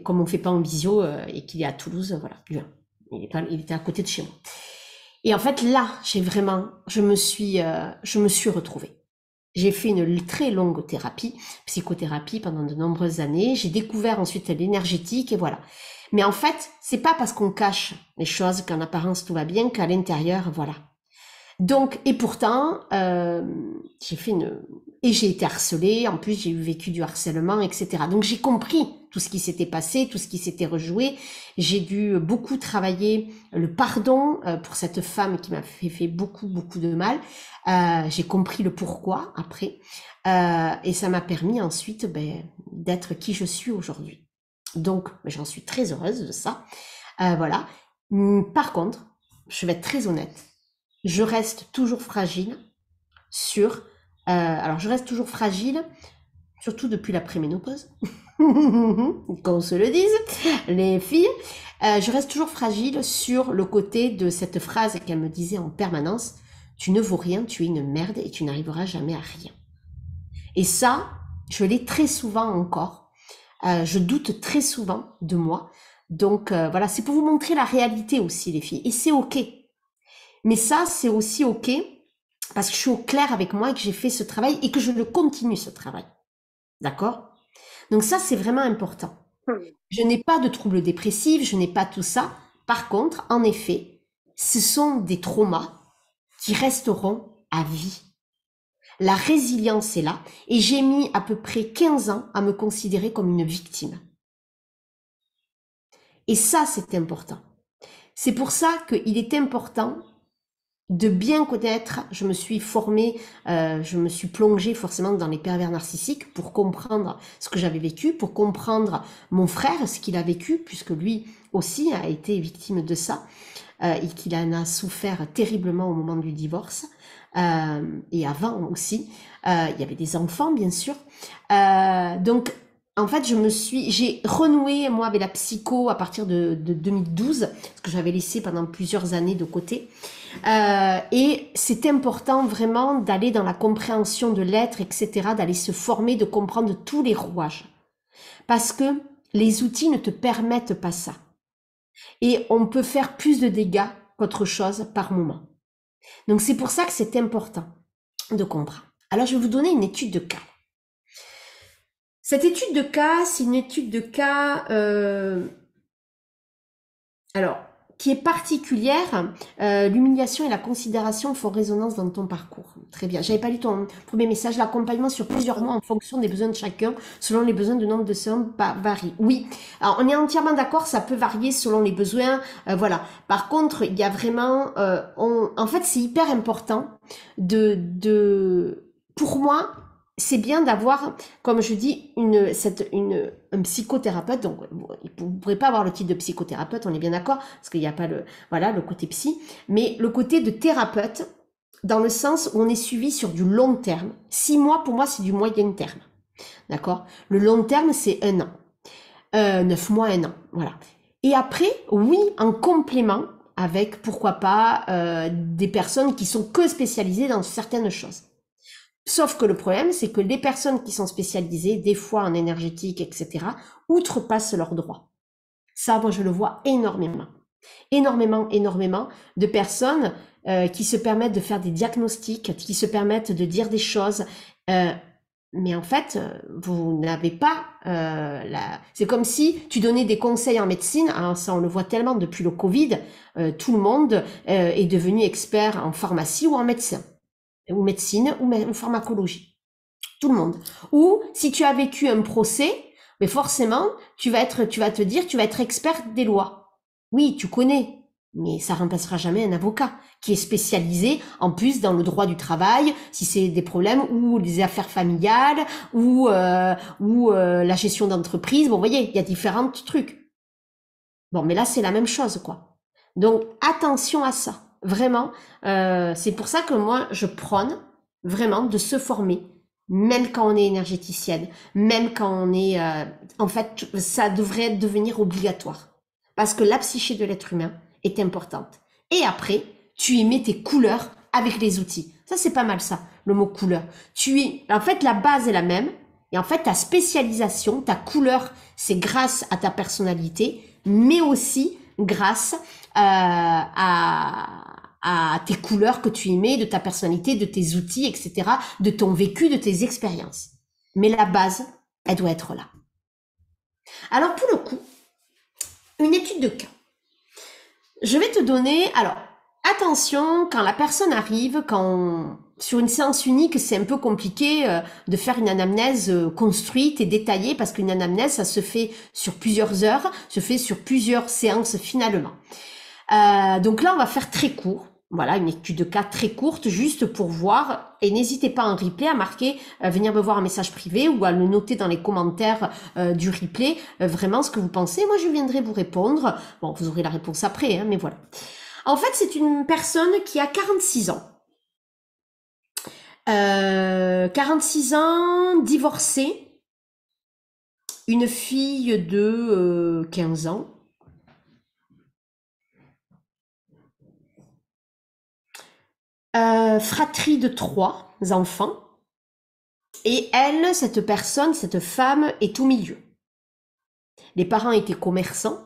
Comme on fait pas en visio et qu'il est à Toulouse, voilà, il était à côté de chez moi. Et en fait là, je me suis retrouvée. J'ai fait une très longue psychothérapie pendant de nombreuses années. J'ai découvert ensuite l'énergétique et voilà. Mais en fait, c'est pas parce qu'on cache les choses qu'en apparence tout va bien qu'à l'intérieur, voilà. Donc, et pourtant, j'ai été harcelée. En plus, j'ai vécu du harcèlement, etc. Donc, j'ai compris tout ce qui s'était passé, tout ce qui s'était rejoué. J'ai dû beaucoup travailler le pardon pour cette femme qui m'a fait beaucoup, beaucoup de mal. J'ai compris le pourquoi après. Et ça m'a permis ensuite d'être qui je suis aujourd'hui. Donc, j'en suis très heureuse de ça. Voilà. Par contre, je vais être très honnête. Je reste toujours fragile alors, je reste toujours fragile, surtout depuis la préménopause. Qu'on se le dise, les filles. Je reste toujours fragile sur le côté de cette phrase qu'elle me disait en permanence. Tu ne vaux rien, tu es une merde et tu n'arriveras jamais à rien. Et ça, je l'ai très souvent encore. Je doute très souvent de moi. Donc voilà, c'est pour vous montrer la réalité aussi, les filles. Et c'est ok. Mais ça, c'est aussi ok parce que je suis au clair avec moi et que j'ai fait ce travail et que je le continue, ce travail. D'accord? Donc ça, c'est vraiment important. Je n'ai pas de troubles dépressifs, je n'ai pas tout ça. Par contre, en effet, ce sont des traumas qui resteront à vie. La résilience est là et j'ai mis à peu près 15 ans à me considérer comme une victime. Et ça, c'est important. C'est pour ça qu'il est important de bien connaître. Je me suis formée, je me suis plongée forcément dans les pervers narcissiques pour comprendre ce que j'avais vécu, pour comprendre mon frère, ce qu'il a vécu, puisque lui aussi a été victime de ça et qu'il en a souffert terriblement au moment du divorce. Et avant aussi, il y avait des enfants bien sûr. Donc en fait, j'ai renoué moi avec la psycho à partir de 2012, parce que j'avais laissé pendant plusieurs années de côté. Et c'est important vraiment d'aller dans la compréhension de l'être, etc., d'aller se former, de comprendre tous les rouages. Parce que les outils ne te permettent pas ça. Et on peut faire plus de dégâts qu'autre chose par moment. Donc c'est pour ça que c'est important de comprendre. Alors je vais vous donner une étude de cas. Cette étude de cas, c'est une étude de cas alors, qui est particulière. L'humiliation et la considération font résonance dans ton parcours. Très bien. J'avais pas lu ton premier message. L'accompagnement sur plusieurs mois en fonction des besoins de chacun, selon les besoins de nombre de séances varie. Oui. Alors, on est entièrement d'accord. Ça peut varier selon les besoins. Voilà. Par contre, il y a vraiment, en fait, c'est hyper important pour moi, c'est bien d'avoir, comme je dis, un psychothérapeute. Donc, vous ne pourrez pas avoir le titre de psychothérapeute, on est bien d'accord, parce qu'il n'y a pas le côté psy, mais le côté de thérapeute, dans le sens où on est suivi sur du long terme. 6 mois, pour moi, c'est du moyen terme. D'accord? Le long terme, c'est 1 an. 9 mois, 1 an. Voilà. Et après, oui, en complément, avec, pourquoi pas, des personnes qui sont que spécialisées dans certaines choses. Sauf que le problème, c'est que les personnes qui sont spécialisées, des fois en énergétique, etc., outrepassent leurs droits. Ça, moi, je le vois énormément. Énormément de personnes qui se permettent de faire des diagnostics, qui se permettent de dire des choses. Mais en fait, vous n'avez pas C'est comme si tu donnais des conseils en médecine. Alors ça, on le voit tellement depuis le Covid. Tout le monde est devenu expert en pharmacie ou en médecine ou pharmacologie. Tout le monde. Ou si tu as vécu un procès, mais forcément, tu vas te dire, tu vas être expert des lois. Oui, tu connais, mais ça remplacera jamais un avocat qui est spécialisé en plus dans le droit du travail, si c'est des problèmes ou les affaires familiales ou la gestion d'entreprise. Bon, vous voyez, il y a différents trucs. Bon, mais là, c'est la même chose, quoi. Donc, attention à ça. Vraiment, c'est pour ça que moi, je prône vraiment de se former, même quand on est énergéticienne, même quand on est... en fait, ça devrait devenir obligatoire. Parce que la psyché de l'être humain est importante. Et après, tu y mets tes couleurs avec les outils. Ça, c'est pas mal ça, le mot couleur. En fait, la base est la même. Et en fait, ta spécialisation, ta couleur, c'est grâce à ta personnalité, mais aussi grâce à tes couleurs que tu y mets, de ta personnalité, de tes outils, etc., de ton vécu, de tes expériences. Mais la base, elle doit être là. Alors, pour le coup, une étude de cas. Je vais te donner... Alors, attention, quand la personne arrive, sur une séance unique, c'est un peu compliqué de faire une anamnèse construite et détaillée, parce qu'une anamnèse, ça se fait sur plusieurs heures, se fait sur plusieurs séances finalement. Donc là, on va faire très court. Voilà, une étude de cas très courte, juste pour voir. Et n'hésitez pas en replay à marquer, venir me voir un message privé ou à le noter dans les commentaires du replay, vraiment ce que vous pensez. Moi, je viendrai vous répondre. Bon, vous aurez la réponse après, hein, mais voilà. En fait, c'est une personne qui a 46 ans. 46 ans, divorcée. Une fille de 15 ans. Fratrie de 3 enfants. Et elle, cette personne, cette femme, est au milieu. Les parents étaient commerçants.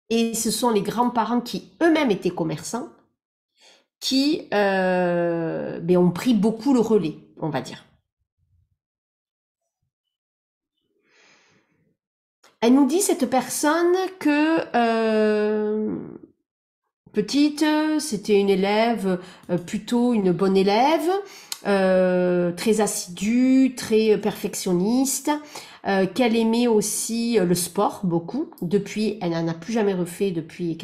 Et ce sont les grands-parents qui eux-mêmes étaient commerçants qui ont pris beaucoup le relais, on va dire. Elle nous dit, cette personne, que petite, c'était une élève, plutôt une bonne élève, très assidue, très perfectionniste, qu'elle aimait aussi le sport beaucoup. Depuis, elle n'en a plus jamais refait depuis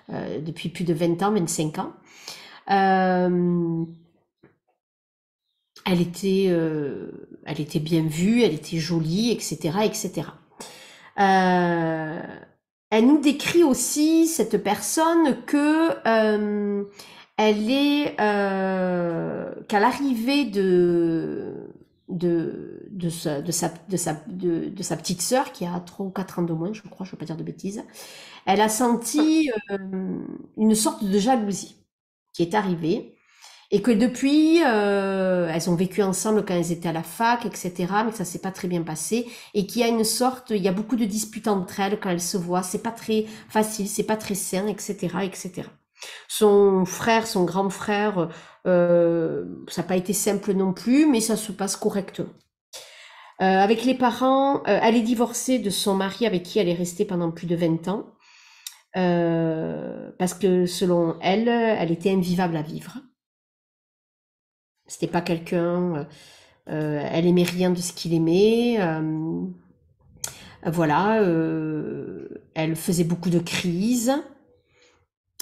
depuis plus de 20 ans, 25 ans. Elle était bien vue, elle était jolie, etc., etc. Elle nous décrit aussi, cette personne, que elle est qu'à l'arrivée de sa petite sœur, qui a 3 ou 4 ans de moins, je crois, je ne veux pas dire de bêtises, elle a senti une sorte de jalousie qui est arrivée. Et que depuis, elles ont vécu ensemble quand elles étaient à la fac, etc., mais que ça s'est pas très bien passé, et qu'il y a il y a beaucoup de disputes entre elles quand elles se voient, c'est pas très facile, c'est pas très sain, etc., etc. Son frère, son grand frère, ça n'a pas été simple non plus, mais ça se passe correctement. Avec les parents, elle est divorcée de son mari avec qui elle est restée pendant plus de 20 ans. Parce que selon elle, elle était invivable à vivre. C'était pas quelqu'un, elle aimait rien de ce qu'il aimait. Voilà, elle faisait beaucoup de crises.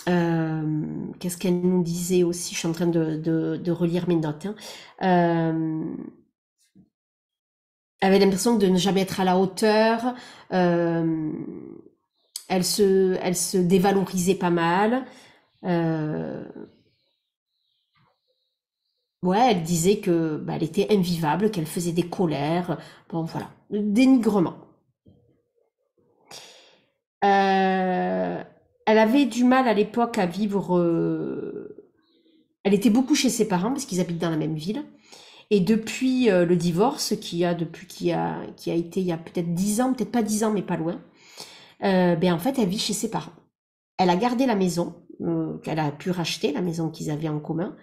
Qu'est-ce qu'elle nous disait aussi? Je suis en train de relire mes notes, hein. Elle avait l'impression de ne jamais être à la hauteur. Elle se dévalorisait pas mal. Ouais, elle disait que bah, elle était invivable, qu'elle faisait des colères. Bon, voilà, le dénigrement. Euh, Elle avait du mal à l'époque à vivre. Elle était beaucoup chez ses parents parce qu'ils habitent dans la même ville. Et depuis le divorce, qui a été il y a peut-être 10 ans, peut-être pas 10 ans, mais pas loin, ben en fait, elle vit chez ses parents. Elle a gardé la maison qu'elle a pu racheter, la maison qu'ils avaient en commun,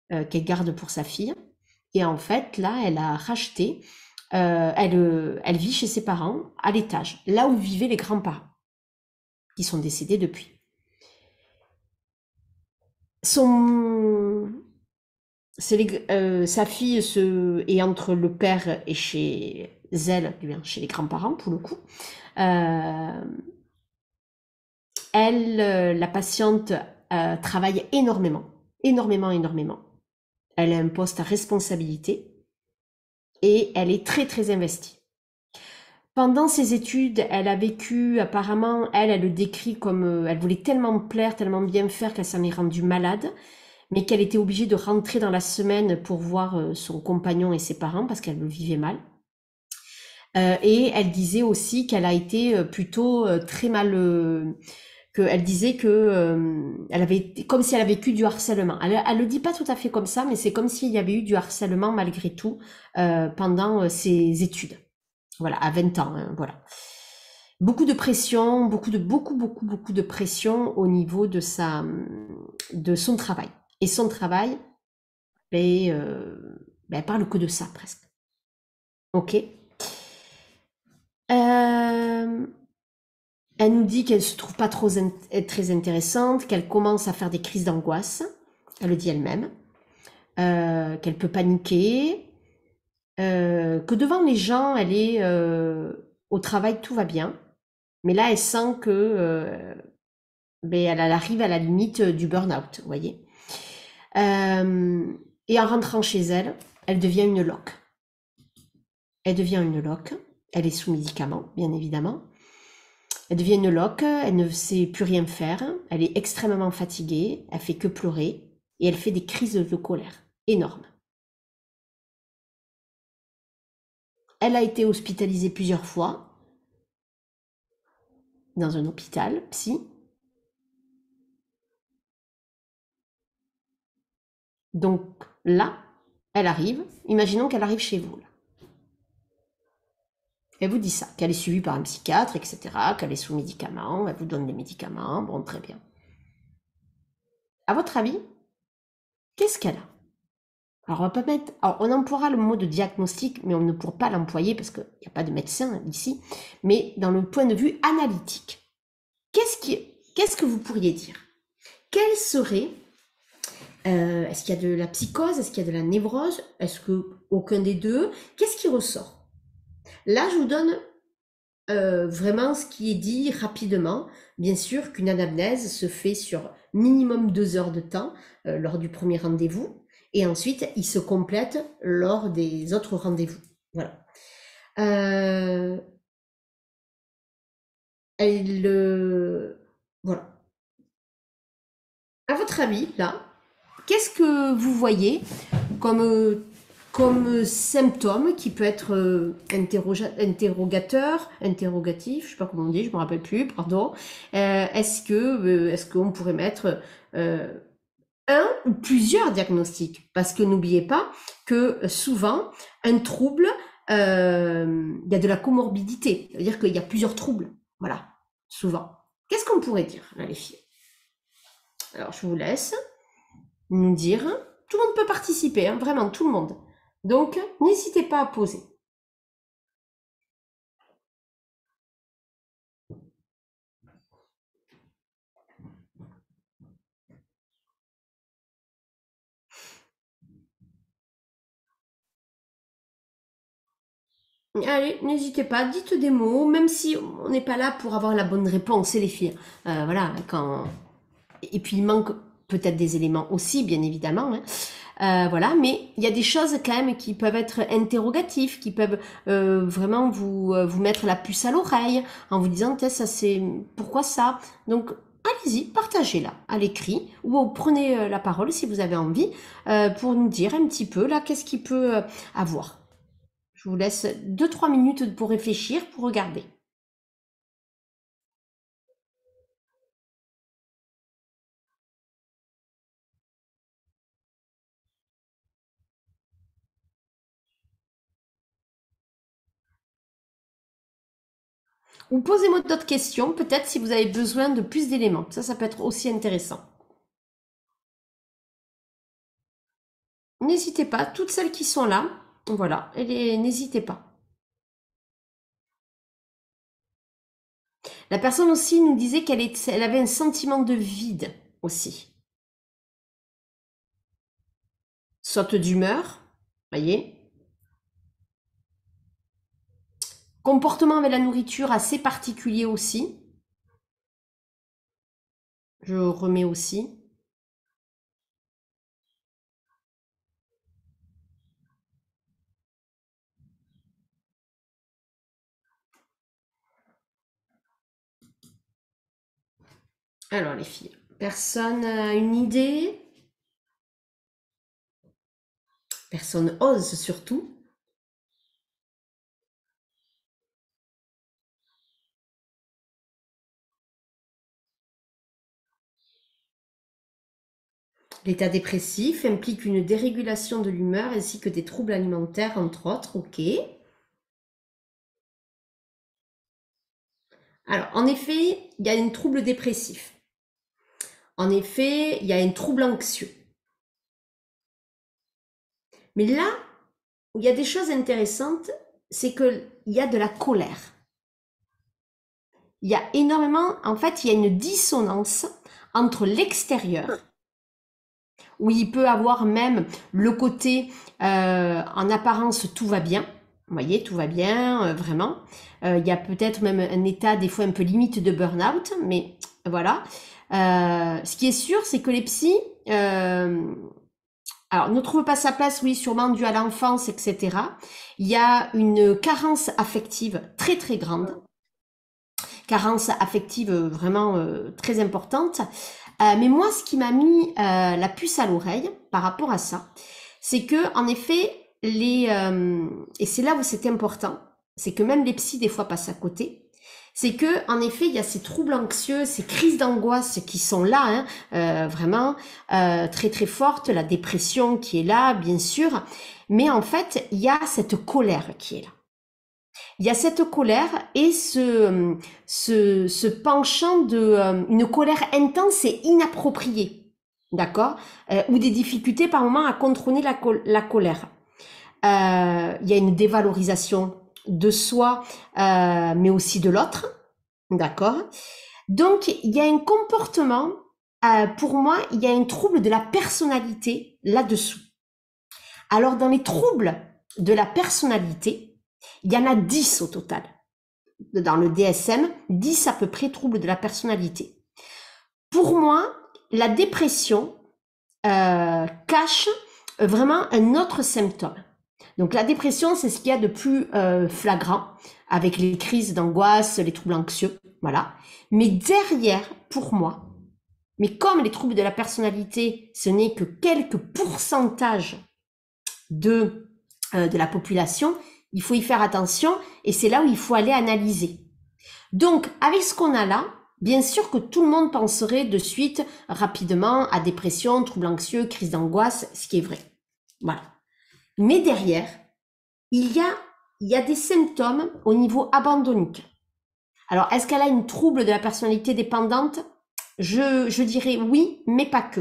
qu'elle garde pour sa fille. Et en fait, là, elle a racheté. Elle vit chez ses parents à l'étage, là où vivaient les grands-parents, qui sont décédés depuis. Son, sa fille est entre le père et chez elle, eh bien, chez les grands-parents pour le coup. Euh, Elle, la patiente, travaille énormément, énormément, énormément. Elle a un poste à responsabilité et elle est très, très investie. Pendant ses études, elle a vécu, apparemment, elle le décrit comme, elle voulait tellement plaire, tellement bien faire qu'elle s'en est rendue malade, mais qu'elle était obligée de rentrer dans la semaine pour voir son compagnon et ses parents parce qu'elle le vivait mal. Et elle disait aussi qu'elle a été plutôt très mal, qu'elle disait que elle avait comme si elle avait vécu du harcèlement. Elle le dit pas tout à fait comme ça, mais c'est comme s'il y avait eu du harcèlement malgré tout pendant ses études. Voilà, à 20 ans, hein, voilà. Beaucoup de pression, beaucoup de pression au niveau de son travail. Et son travail, ben, elle parle que de ça presque. Ok. Euh, Elle nous dit qu'elle se trouve pas très intéressante, qu'elle commence à faire des crises d'angoisse. Elle le dit elle-même. Qu'elle peut paniquer. Que devant les gens, elle est au travail, tout va bien. Mais là, elle sent que elle arrive à la limite du burn-out, vous voyez. Et en rentrant chez elle, elle devient une loque. Elle devient une loque. Elle est sous médicaments, bien évidemment. Elle devient une loque, elle ne sait plus rien faire, elle est extrêmement fatiguée, elle fait que pleurer et elle fait des crises de colère énormes. Elle a été hospitalisée plusieurs fois dans un hôpital psy. Donc là, elle arrive, imaginons qu'elle arrive chez vous. Là. Elle vous dit ça, qu'elle est suivie par un psychiatre, etc., qu'elle est sous médicaments, elle vous donne des médicaments, bon, très bien. À votre avis, qu'est-ce qu'elle a? Alors, on emploiera le mot de diagnostic, mais on ne pourra pas l'employer parce qu'il n'y a pas de médecin ici. Mais dans le point de vue analytique, qu'est-ce que vous pourriez dire? Quel serait, est-ce qu'il y a de la psychose? Est-ce qu'il y a de la névrose? Est-ce que aucun des deux? Qu'est-ce qui ressort? Là, je vous donne vraiment ce qui est dit rapidement. Bien sûr qu'une anamnèse se fait sur minimum 2 heures de temps lors du premier rendez-vous. Et ensuite, il se complète lors des autres rendez-vous. Voilà. Voilà. À votre avis, là, qu'est-ce que vous voyez comme symptôme qui peut être interrogatif, je sais pas comment on dit, je me rappelle plus, pardon. Est-ce qu'on pourrait mettre un ou plusieurs diagnostics? Parce que n'oubliez pas que souvent, un trouble, il y a de la comorbidité, c'est-à-dire qu'il y a plusieurs troubles. Voilà, souvent. Qu'est-ce qu'on pourrait dire, là, les filles? Alors, je vous laisse nous dire. Tout le monde peut participer, hein, vraiment, tout le monde. Donc, n'hésitez pas à poser. Allez, n'hésitez pas, dites des mots, même si on n'est pas là pour avoir la bonne réponse, c'est les filles. Voilà, quand... Et puis il manque peut-être des éléments aussi, bien évidemment. Hein. Voilà, mais il y a des choses quand même qui peuvent être interrogatives, qui peuvent vraiment vous mettre la puce à l'oreille en vous disant, ça c'est pourquoi ça. Donc allez-y, partagez-la à l'écrit ou prenez la parole si vous avez envie pour nous dire un petit peu là qu'est-ce qu'il peut avoir. Je vous laisse 2-3 minutes pour réfléchir, pour regarder. Ou posez-moi d'autres questions, peut-être si vous avez besoin de plus d'éléments. Ça peut être aussi intéressant. N'hésitez pas, toutes celles qui sont là, voilà, n'hésitez pas. La personne aussi nous disait elle avait un sentiment de vide aussi. Saute d'humeur, voyez. Comportement avec la nourriture assez particulier aussi. Je remets aussi. Alors les filles, personne a une idée? Personne ose surtout. L'état dépressif implique une dérégulation de l'humeur ainsi que des troubles alimentaires, entre autres. Ok. Alors, en effet, il y a un trouble dépressif. En effet, il y a un trouble anxieux. Mais là où il y a des choses intéressantes, c'est qu'il y a de la colère. Il y a énormément, en fait, il y a une dissonance entre l'extérieur, où il peut avoir même le côté, en apparence, tout va bien. Vous voyez, tout va bien, vraiment. Il y a peut-être même un état, des fois, un peu limite de burn-out, mais voilà. Ce qui est sûr, c'est que les psys, alors, ne trouve pas sa place, oui, sûrement dû à l'enfance, etc. Il y a une carence affective très très grande, carence affective vraiment très importante. Mais moi, ce qui m'a mis la puce à l'oreille par rapport à ça, c'est que en effet, et c'est là où c'est important, c'est que même les psys des fois passent à côté. C'est que en effet, il y a ces troubles anxieux, ces crises d'angoisse qui sont là, hein, vraiment très très fortes, la dépression qui est là, bien sûr. Mais en fait, il y a cette colère qui est là. Il y a cette colère et ce penchant de une colère intense et inappropriée, d'accord, ou des difficultés par moment à contrôler la colère. Il y a une dévalorisation de soi, mais aussi de l'autre, d'accord. Donc il y a un comportement, pour moi, il y a un trouble de la personnalité là-dessous. Alors dans les troubles de la personnalité, il y en a 10 au total. Dans le DSM, 10 à peu près troubles de la personnalité. Pour moi, la dépression cache vraiment un autre symptôme. Donc la dépression, c'est ce qu'il y a de plus flagrant, avec les crises d'angoisse, les troubles anxieux, voilà. Mais derrière, pour moi, mais comme les troubles de la personnalité, ce n'est que quelques pourcentages de la population, il faut y faire attention et c'est là où il faut aller analyser. Donc, avec ce qu'on a là, bien sûr que tout le monde penserait de suite, rapidement, à dépression, troubles anxieux, crise d'angoisse, ce qui est vrai. Voilà. Mais derrière, il y a des symptômes au niveau abandonnique. Alors, est-ce qu'elle a une trouble de la personnalité dépendante? je dirais oui, mais pas que.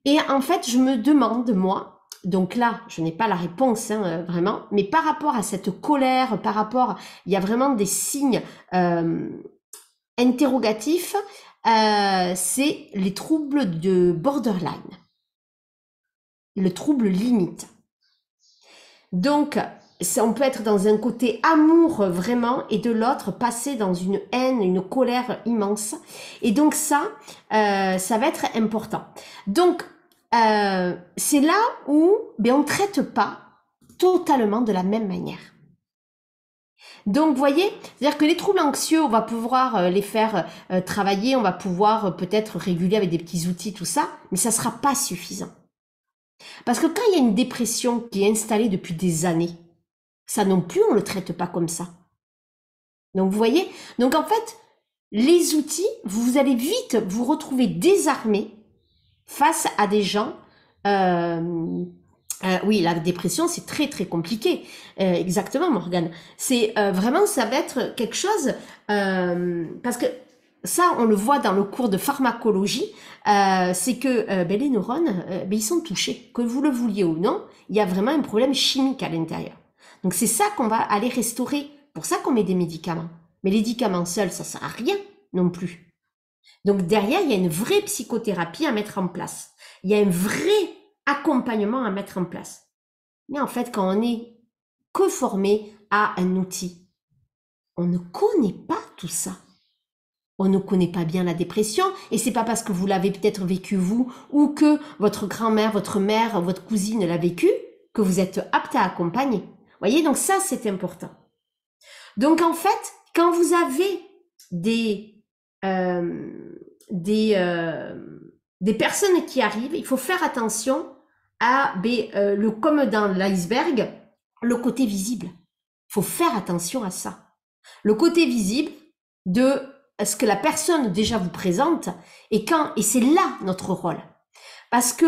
Et en fait, je me demande, moi, donc là, je n'ai pas la réponse, hein, vraiment, mais par rapport à cette colère, par rapport, il y a vraiment des signes interrogatifs, c'est les troubles de borderline, le trouble limite. Donc, on peut être dans un côté amour vraiment et de l'autre passer dans une haine, une colère immense. Et donc ça va être important. Donc, c'est là où on ne traite pas totalement de la même manière. Donc, vous voyez, c'est-à-dire que les troubles anxieux, on va pouvoir les faire travailler, on va pouvoir peut-être réguler avec des petits outils, tout ça, mais ça sera pas suffisant. Parce que quand il y a une dépression qui est installée depuis des années, ça non plus, on le traite pas comme ça. Donc, vous voyez, donc en fait, les outils, vous allez vite vous retrouver désarmés face à des gens. Oui, la dépression, c'est très très compliqué. Exactement, Morgane. C'est vraiment, ça va être quelque chose parce que ça, on le voit dans le cours de pharmacologie, c'est que les neurones, ils sont touchés. Que vous le vouliez ou non, il y a vraiment un problème chimique à l'intérieur. Donc c'est ça qu'on va aller restaurer. Pour ça qu'on met des médicaments. Mais les médicaments seuls, ça sert à rien non plus. Donc derrière, il y a une vraie psychothérapie à mettre en place. Il y a un vrai accompagnement à mettre en place. Mais en fait, quand on est que formé à un outil, on ne connaît pas tout ça. On ne connaît pas bien la dépression et c'est pas parce que vous l'avez peut-être vécu vous ou que votre grand-mère, votre mère, votre cousine l'a vécu que vous êtes apte à accompagner. Vous voyez, donc ça, c'est important. Donc en fait, quand vous avez des personnes qui arrivent, il faut faire attention à comme dans l'iceberg, le côté visible. Il faut faire attention à ça. Le côté visible de ce que la personne déjà vous présente et c'est là notre rôle. Parce que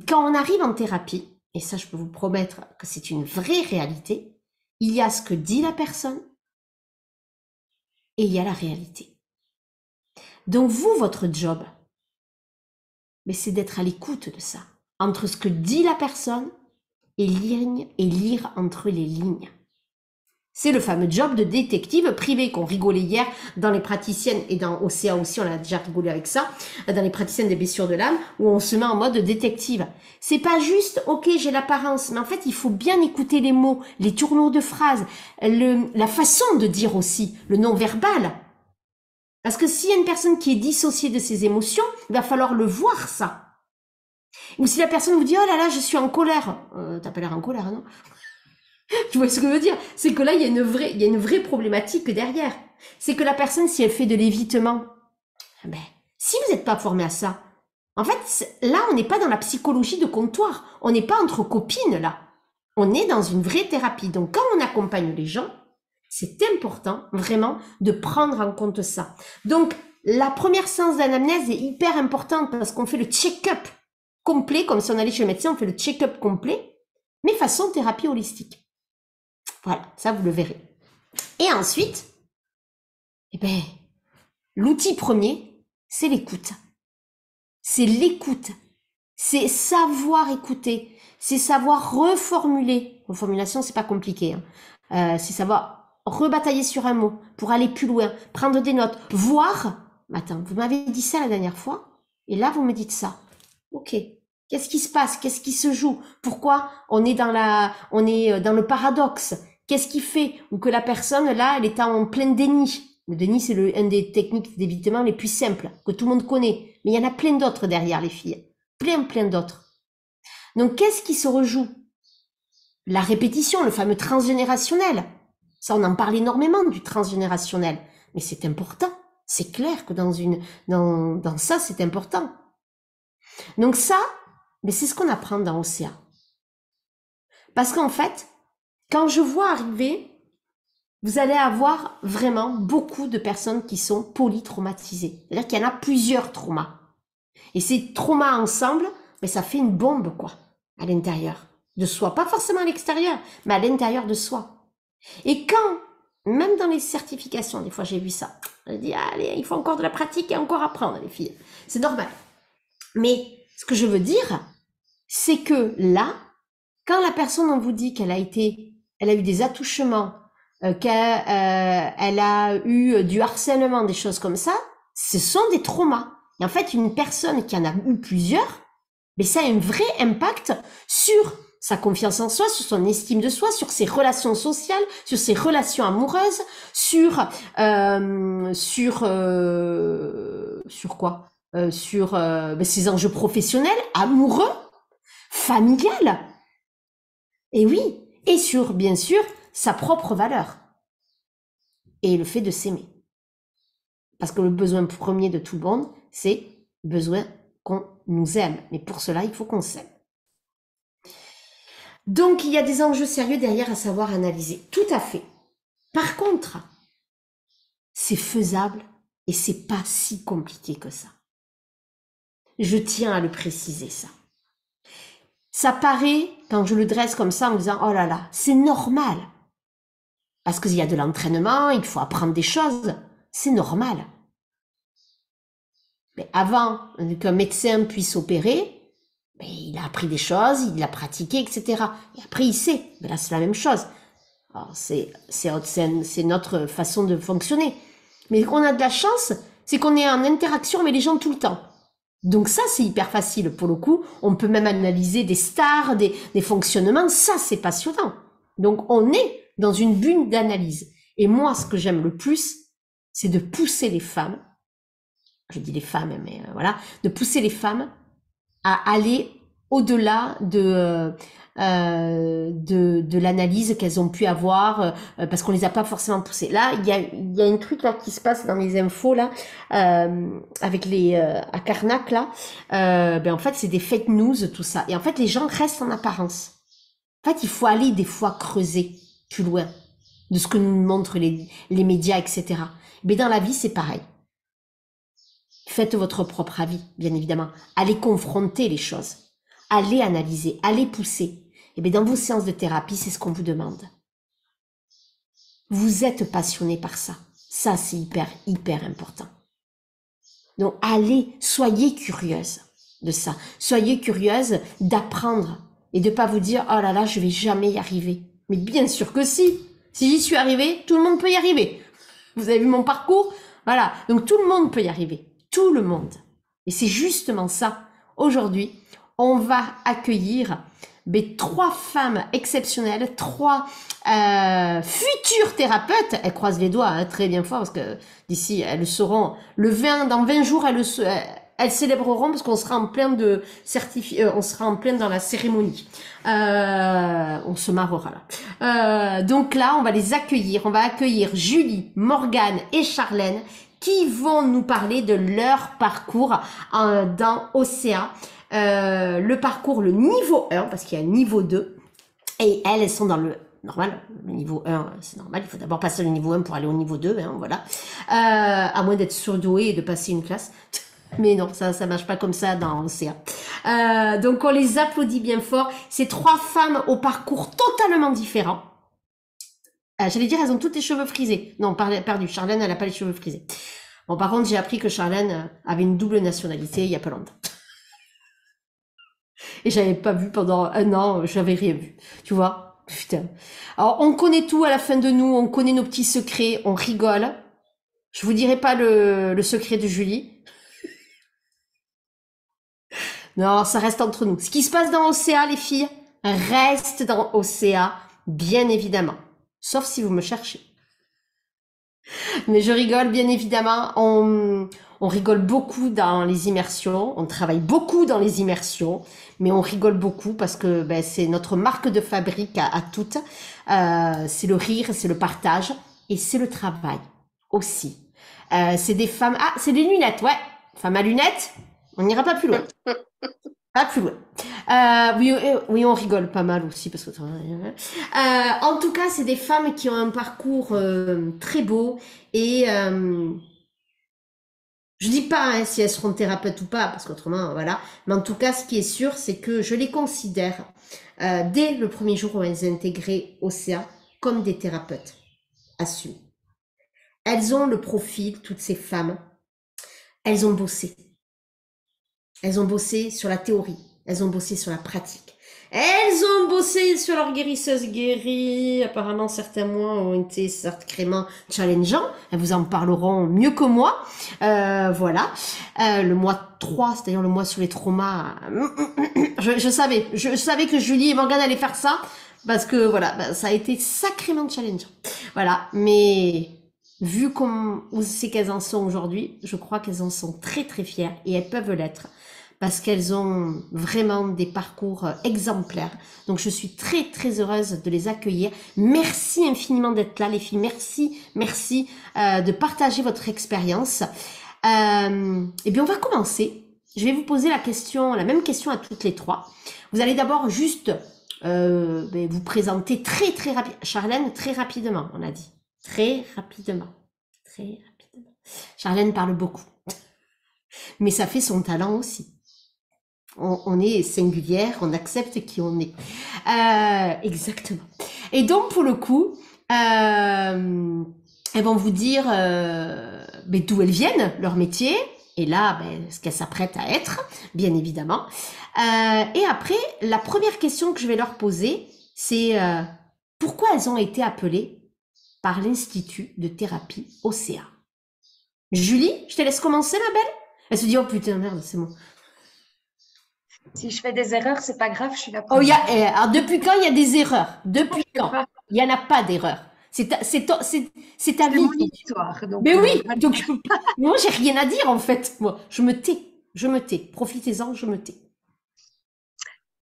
quand on arrive en thérapie, et ça je peux vous promettre que c'est une vraie réalité, il y a ce que dit la personne et il y a la réalité. Donc vous, votre job, c'est d'être à l'écoute de ça, entre ce que dit la personne et lire entre les lignes. C'est le fameux job de détective privé qu'on rigolait hier dans les praticiennes et dans Océa aussi, on a déjà rigolé avec ça, dans les praticiennes des blessures de l'âme, où on se met en mode détective. C'est pas juste, ok, j'ai l'apparence, mais en fait, il faut bien écouter les mots, les tournures de phrases, la façon de dire aussi, le non-verbal. Parce que s'il y a une personne qui est dissociée de ses émotions, il va falloir le voir, ça. Ou si la personne vous dit, oh là là, je suis en colère. T'as pas l'air en colère, non? Tu vois ce que je veux dire? C'est que là, il y a une vraie problématique derrière. C'est que la personne, si elle fait de l'évitement, si vous n'êtes pas formé à ça, en fait, là, on n'est pas dans la psychologie de comptoir. On n'est pas entre copines, là. On est dans une vraie thérapie. Donc, quand on accompagne les gens, c'est important, vraiment, de prendre en compte ça. Donc, la première séance d'anamnèse est hyper importante parce qu'on fait le check-up complet, comme si on allait chez le médecin, on fait le check-up complet, mais façon thérapie holistique. Voilà, ça vous le verrez. Et ensuite, l'outil premier, c'est l'écoute. C'est l'écoute. C'est savoir écouter. C'est savoir reformuler. Reformulation, c'est pas compliqué. C'est savoir rebatailler sur un mot pour aller plus loin, prendre des notes, voir. Attends, vous m'avez dit ça la dernière fois, et là vous me dites ça. Ok. Qu'est-ce qui se passe? Qu'est-ce qui se joue? Pourquoi on est dans le paradoxe? Qu'est-ce qui fait? Ou que la personne, là, elle est en plein déni. Le déni, c'est une des techniques d'évitement les plus simples, que tout le monde connaît. Mais il y en a plein d'autres derrière, les filles. Plein d'autres. Donc, qu'est-ce qui se rejoue? La répétition, le fameux transgénérationnel. Ça, on en parle énormément du transgénérationnel. Mais c'est important. C'est clair que dans ça, c'est important. Donc ça, c'est ce qu'on apprend dans Océa. Parce qu'en fait, quand je vois arriver, vous allez avoir vraiment beaucoup de personnes qui sont polytraumatisées. C'est-à-dire qu'il y en a plusieurs traumas. Et ces traumas ensemble, ça fait une bombe, quoi, à l'intérieur de soi. Pas forcément à l'extérieur, mais à l'intérieur de soi. Et quand Même dans les certifications, des fois j'ai vu ça. Je dis, allez, il faut encore de la pratique et encore apprendre, les filles. C'est normal. Mais ce que je veux dire, c'est que là, quand la personne, on vous dit qu'elle a eu des attouchements, qu'elle a eu du harcèlement, des choses comme ça, ce sont des traumas. Et en fait, une personne qui en a eu plusieurs, mais ça a un vrai impact sur sa confiance en soi, sur son estime de soi, sur ses relations sociales, sur ses relations amoureuses, sur quoi sur ses enjeux professionnels, amoureux, familial. Et oui, et sur, bien sûr, sa propre valeur. Et le fait de s'aimer. Parce que le besoin premier de tout le monde, c'est besoin qu'on nous aime. Mais pour cela, il faut qu'on s'aime. Donc, il y a des enjeux sérieux derrière à savoir analyser. Tout à fait. Par contre, c'est faisable et c'est pas si compliqué que ça. Je tiens à le préciser, ça. Ça paraît, quand je le dresse comme ça en me disant, oh là là, c'est normal. Parce qu'il y a de l'entraînement, il faut apprendre des choses. C'est normal. Mais avant qu'un médecin puisse opérer, il a appris des choses, il a pratiqué, etc. Et après, il sait. Mais là, c'est la même chose. Alors, c'est notre façon de fonctionner. Mais qu'on a de la chance, c'est qu'on est en interaction avec les gens tout le temps. Donc ça, c'est hyper facile. Pour le coup, on peut même analyser des stars, des fonctionnements. Ça, c'est passionnant. Donc, on est dans une bulle d'analyse. Et moi, ce que j'aime le plus, c'est de pousser les femmes, je dis les femmes, mais voilà, de pousser les femmes à aller au-delà de l'analyse qu'elles ont pu avoir, parce qu'on les a pas forcément poussées. Là, il y a un truc là qui se passe dans les infos là, avec les à Karnak là. En fait, c'est des fake news tout ça. Et en fait, les gens restent en apparence. En fait, il faut aller des fois creuser plus loin de ce que nous montrent les médias, etc. Mais dans la vie, c'est pareil. Faites votre propre avis, bien évidemment. Allez confronter les choses. Allez analyser, allez pousser. Et bien dans vos séances de thérapie, c'est ce qu'on vous demande. Vous êtes passionné par ça. Ça, c'est hyper, hyper important. Donc, allez, soyez curieuse de ça. Soyez curieuse d'apprendre et de pas vous dire, oh là là, je vais jamais y arriver. Mais bien sûr que si. Si j'y suis arrivée, tout le monde peut y arriver. Vous avez vu mon parcours? Voilà. Donc, tout le monde peut y arriver. Tout le monde. Et c'est justement ça. Aujourd'hui, on va accueillir 3 femmes exceptionnelles, 3 futures thérapeutes. Elles croisent les doigts hein, très bien fort parce que d'ici, elles le sauront. Dans 20 jours, elles célébreront parce qu'on sera en plein on sera en plein dans la cérémonie. On se marrera là. Donc là, on va les accueillir. On va accueillir Julie, Morgane et Charlène qui vont nous parler de leur parcours dans Océa. Le parcours, le niveau 1, parce qu'il y a un niveau 2. Et elles sont dans le normal. Le niveau 1, c'est normal. Il faut d'abord passer le niveau 1 pour aller au niveau 2. Hein, voilà. À moins d'être surdoué et de passer une classe. Mais non, ça marche pas comme ça dans Océa. Donc on les applaudit bien fort. Ces 3 femmes au parcours totalement différent. J'allais dire, elles ont toutes les cheveux frisés. Non, perdu. Charlène, elle a pas les cheveux frisés. Bon, par contre, j'ai appris que Charlène avait une double nationalité il y a pas longtemps. Et j'avais pas vu pendant 1 an, j'avais rien vu. Tu vois? Putain. Alors, on connaît tout à la fin de nous, on connaît nos petits secrets, on rigole. Je vous dirai pas le secret de Julie. Non, ça reste entre nous. Ce qui se passe dans Océa, les filles, reste dans Océa, bien évidemment. Sauf si vous me cherchez. Mais je rigole, bien évidemment. On rigole beaucoup dans les immersions. On travaille beaucoup dans les immersions. Mais on rigole beaucoup parce que c'est notre marque de fabrique à toutes. C'est le rire, c'est le partage. Et c'est le travail aussi. C'est des femmes... Ah, c'est des lunettes, ouais. Femmes à lunettes, on n'ira pas plus loin. Pas plus loin. Oui, on rigole pas mal aussi parce que. En tout cas, c'est des femmes qui ont un parcours très beau et je dis pas hein, si elles seront thérapeutes ou pas parce qu'autrement voilà. Mais en tout cas, ce qui est sûr, c'est que je les considère dès le premier jour où elles ont intégré Océa comme des thérapeutes. assume. Elles ont le profil, toutes ces femmes, elles ont bossé. Elles ont bossé sur la théorie, elles ont bossé sur la pratique. Elles ont bossé sur leur guérisseuse guérie. Apparemment, certains mois ont été sacrément challengeants. Elles vous en parleront mieux que moi. Voilà. Le mois 3, c'est-à-dire le mois sur les traumas. Je savais que Julie et Morgane allaient faire ça. Parce que, voilà, ça a été sacrément challengeant. Voilà. Mais, vu où c'est qu'elles en sont aujourd'hui, je crois qu'elles en sont très très fières. Et elles peuvent l'être parce qu'elles ont vraiment des parcours exemplaires. Donc je suis très très heureuse de les accueillir. Merci infiniment d'être là les filles, merci de partager votre expérience. Et bien on va commencer. Je vais vous poser la même question à toutes les trois. Vous allez d'abord juste vous présenter très rapidement. Charlène, très rapidement, on a dit. Très rapidement. Charlène parle beaucoup. Mais ça fait son talent aussi. On est singulière, on accepte qui on est. Exactement. Et donc, pour le coup, elles vont vous dire d'où elles viennent, leur métier, et là, ce qu'elles s'apprêtent à être, bien évidemment. Et après, la première question que je vais leur poser, c'est pourquoi elles ont été appelées par l'Institut de thérapie OCA. Julie, je te laisse commencer, ma belle. Elle se dit, oh putain, merde, c'est bon. Si je fais des erreurs, c'est pas grave, je suis là pour. Oh, alors depuis quand il y a des erreurs? Depuis quand? Il n'y en a pas d'erreurs. C'est ta vie. Mon histoire. Donc, mais oui, donc moi j'ai rien à dire en fait. Moi, je me tais. Profitez-en, je me tais.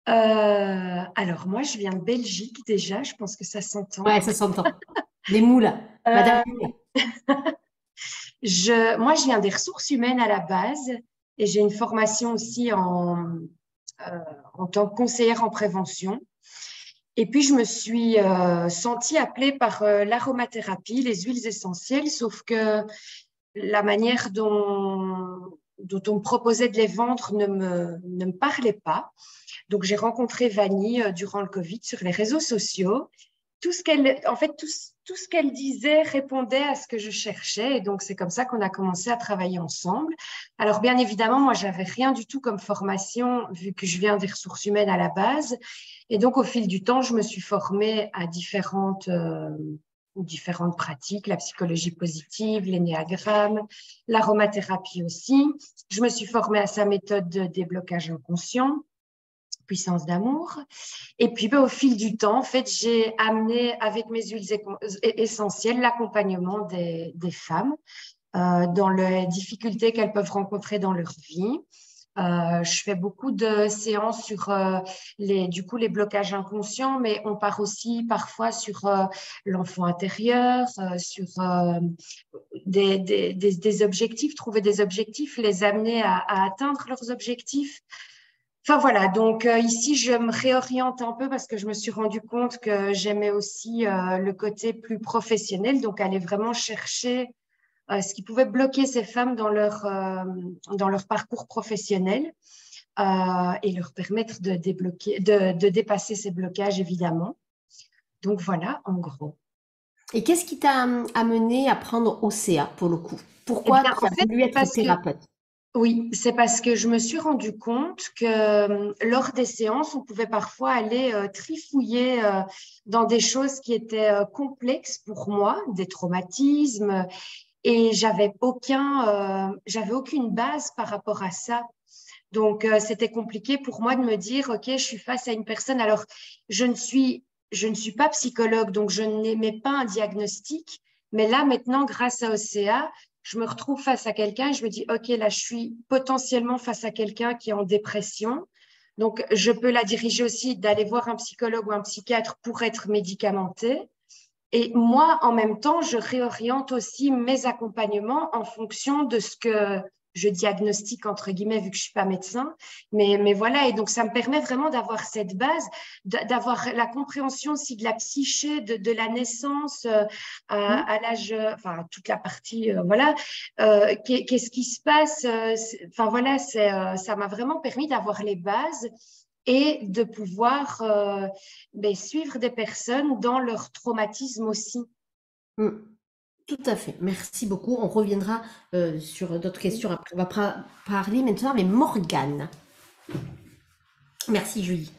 Alors moi, je viens de Belgique déjà. Je pense que ça s'entend. Ouais, ça s'entend. Les moules, Madame Moule. Moi, je viens des ressources humaines à la base et j'ai une formation aussi en tant que conseillère en prévention. Et puis, je me suis sentie appelée par l'aromathérapie, les huiles essentielles, sauf que la manière dont on me proposait de les vendre ne me parlait pas. Donc, j'ai rencontré Vanille durant le Covid sur les réseaux sociaux. Tout ce qu'elle disait répondait à ce que je cherchais. Et donc, c'est comme ça qu'on a commencé à travailler ensemble. Alors, bien évidemment, moi, j'avais rien du tout comme formation, vu que je viens des ressources humaines à la base. Et donc, au fil du temps, je me suis formée à différentes pratiques, la psychologie positive, l'énéagramme, l'aromathérapie aussi. Je me suis formée à sa méthode de déblocage inconscient, puissance d'amour. Et puis, au fil du temps, en fait, j'ai amené avec mes huiles essentielles l'accompagnement des femmes dans les difficultés qu'elles peuvent rencontrer dans leur vie. Je fais beaucoup de séances sur les blocages inconscients, mais on part aussi parfois sur l'enfant intérieur, sur des objectifs, trouver des objectifs, les amener à atteindre leurs objectifs. Enfin voilà, donc ici je me réoriente un peu parce que je me suis rendu compte que j'aimais aussi le côté plus professionnel, donc aller vraiment chercher ce qui pouvait bloquer ces femmes dans leur parcours professionnel et leur permettre de dépasser ces blocages évidemment. Donc voilà, en gros. Et qu'est-ce qui t'a amené à prendre OCA pour le coup? Pourquoi tu as voulu être thérapeute? Oui, c'est parce que je me suis rendu compte que lors des séances, on pouvait parfois aller trifouiller dans des choses qui étaient complexes pour moi, des traumatismes, et j'avais aucune base par rapport à ça. Donc, c'était compliqué pour moi de me dire, OK, je suis face à une personne. Alors, je ne suis pas psychologue, donc je n'émets pas un diagnostic. Mais là, maintenant, grâce à OCA, je me retrouve face à quelqu'un et je me dis, OK, là, je suis potentiellement face à quelqu'un qui est en dépression. Donc, je peux la diriger aussi d'aller voir un psychologue ou un psychiatre pour être médicamentée. Et moi, en même temps, je réoriente aussi mes accompagnements en fonction de ce que je diagnostique, entre guillemets, vu que je suis pas médecin. Mais voilà, et donc ça me permet vraiment d'avoir cette base, d'avoir la compréhension aussi de la psyché, de la naissance à l'âge, enfin, toute la partie, voilà. Qu'est-ce qui se passe? Enfin, voilà, ça m'a vraiment permis d'avoir les bases et de pouvoir suivre des personnes dans leur traumatisme aussi. Mm. Tout à fait. Merci beaucoup. On reviendra sur d'autres questions après. On va parler maintenant avec Morgane. Merci Julie.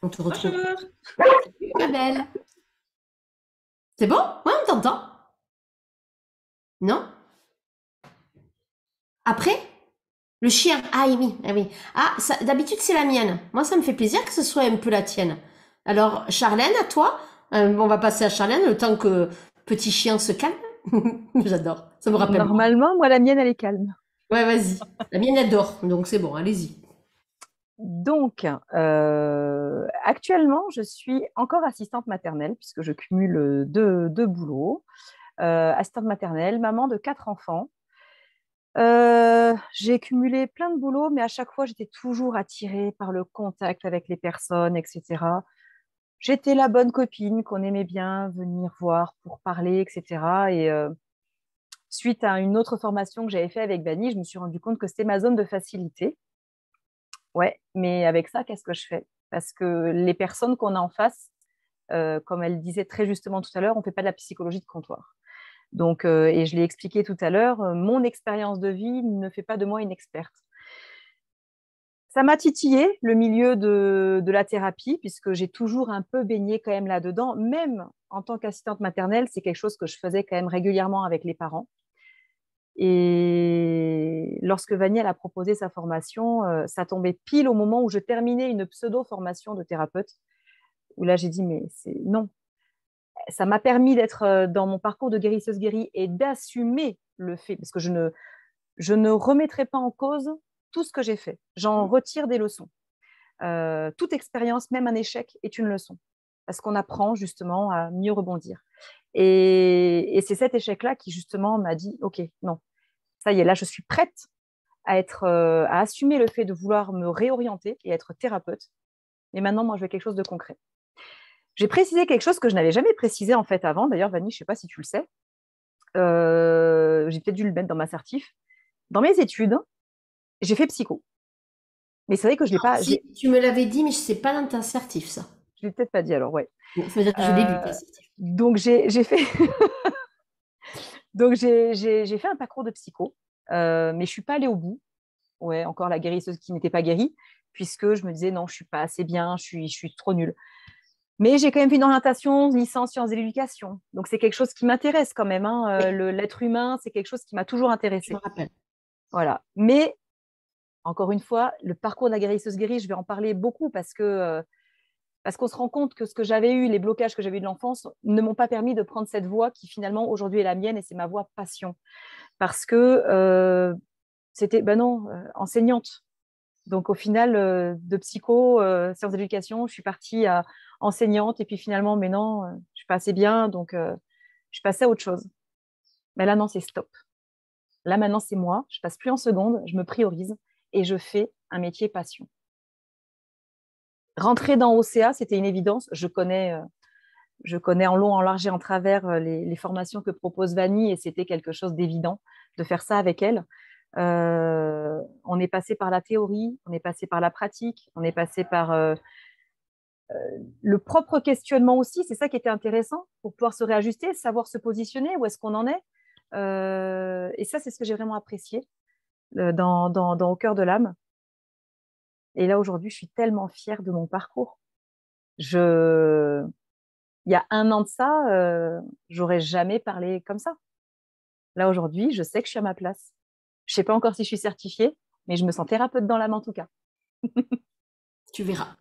On te retrouve. Bonjour. Ma belle. C'est bon? Ouais, on t'entend. Non? Après? Le chien. Ah oui, ah oui. Ah, d'habitude c'est la mienne. Moi, ça me fait plaisir que ce soit un peu la tienne. Alors, Charlène, à toi. On va passer à Charlène le temps que petit chien se calme. J'adore. Ça me rappelle. Normalement, moi, la mienne, elle est calme. Ouais, vas-y. La mienne, elle dort. Donc, c'est bon, allez-y. Donc, actuellement, je suis encore assistante maternelle puisque je cumule deux boulots. Assistante maternelle, maman de 4 enfants. J'ai cumulé plein de boulots, mais à chaque fois, j'étais toujours attirée par le contact avec les personnes, etc. J'étais la bonne copine qu'on aimait bien venir voir pour parler, etc. Et suite à une autre formation que j'avais fait avec Vanny, je me suis rendu compte que c'était ma zone de facilité. Ouais, mais avec ça, qu'est-ce que je fais? Parce que les personnes qu'on a en face, comme elle disait très justement tout à l'heure, on ne fait pas de la psychologie de comptoir. Donc, et je l'ai expliqué tout à l'heure, mon expérience de vie ne fait pas de moi une experte. Ça m'a titillé le milieu de la thérapie, puisque j'ai toujours un peu baigné quand même là-dedans. Même en tant qu'assistante maternelle, c'est quelque chose que je faisais quand même régulièrement avec les parents. Et lorsque Vanny a proposé sa formation, ça tombait pile au moment où je terminais une pseudo-formation de thérapeute, où là j'ai dit, mais non. Ça m'a permis d'être dans mon parcours de guérisseuse guérie et d'assumer le fait, parce que je ne remettrai pas en cause tout ce que j'ai fait. J'en retire des leçons. Toute expérience, même un échec, est une leçon, parce qu'on apprend justement à mieux rebondir. Et c'est cet échec-là qui justement m'a dit, OK, non, ça y est, là, je suis prête à assumer le fait de vouloir me réorienter et être thérapeute. Mais maintenant, moi, je veux quelque chose de concret. J'ai précisé quelque chose que je n'avais jamais précisé en fait avant. D'ailleurs, Vanny, je ne sais pas si tu le sais. J'ai peut-être dû le mettre dans ma certif. Dans mes études, j'ai fait psycho. Mais c'est vrai que je ne l'ai pas. Si, tu me l'avais dit, mais je ne sais pas dans ta certif, ça. Je ne l'ai peut-être pas dit alors, ouais. Bon, ça veut dire que je l'ai lu, ta certif. Donc, j'ai fait. Donc, j'ai fait un parcours de psycho, mais je ne suis pas allée au bout. Ouais, encore la guérisseuse qui n'était pas guérie, puisque je me disais non, je ne suis pas assez bien, je suis trop nulle. Mais j'ai quand même fait une orientation, licence sciences de l'éducation. Donc, c'est quelque chose qui m'intéresse quand même. Hein. L'être humain, c'est quelque chose qui m'a toujours intéressée. Je me rappelle. Voilà. Mais, encore une fois, le parcours de la guérisseuse guérie, je vais en parler beaucoup parce qu'on se rend compte que ce que j'avais eu, les blocages que j'avais eu de l'enfance, ne m'ont pas permis de prendre cette voie qui, finalement, aujourd'hui est la mienne et c'est ma voie passion. Parce que c'était, enseignante. Donc, au final, de psycho, sciences d'éducation, je suis partie à enseignante. Et puis, finalement, mais non, je ne suis pas assez bien. Donc, je passais à autre chose. Mais là, non, c'est stop. Là, maintenant, c'est moi. Je ne passe plus en seconde. Je me priorise et je fais un métier passion. Rentrer dans OCA, c'était une évidence. Je connais en long, en large et en travers les formations que propose Vanny et c'était quelque chose d'évident de faire ça avec elle. On est passé par la théorie, on est passé par la pratique, on est passé par le propre questionnement aussi. C'est ça qui était intéressant pour pouvoir se réajuster, savoir se positionner, où est-ce qu'on en est. Et ça, c'est ce que j'ai vraiment apprécié dans Au cœur de l'âme. Et là, aujourd'hui, je suis tellement fière de mon parcours. Il y a 1 an de ça, j'aurais jamais parlé comme ça. Là, aujourd'hui, je sais que je suis à ma place. Je ne sais pas encore si je suis certifiée, mais je me sens thérapeute dans l'âme en tout cas. Tu verras.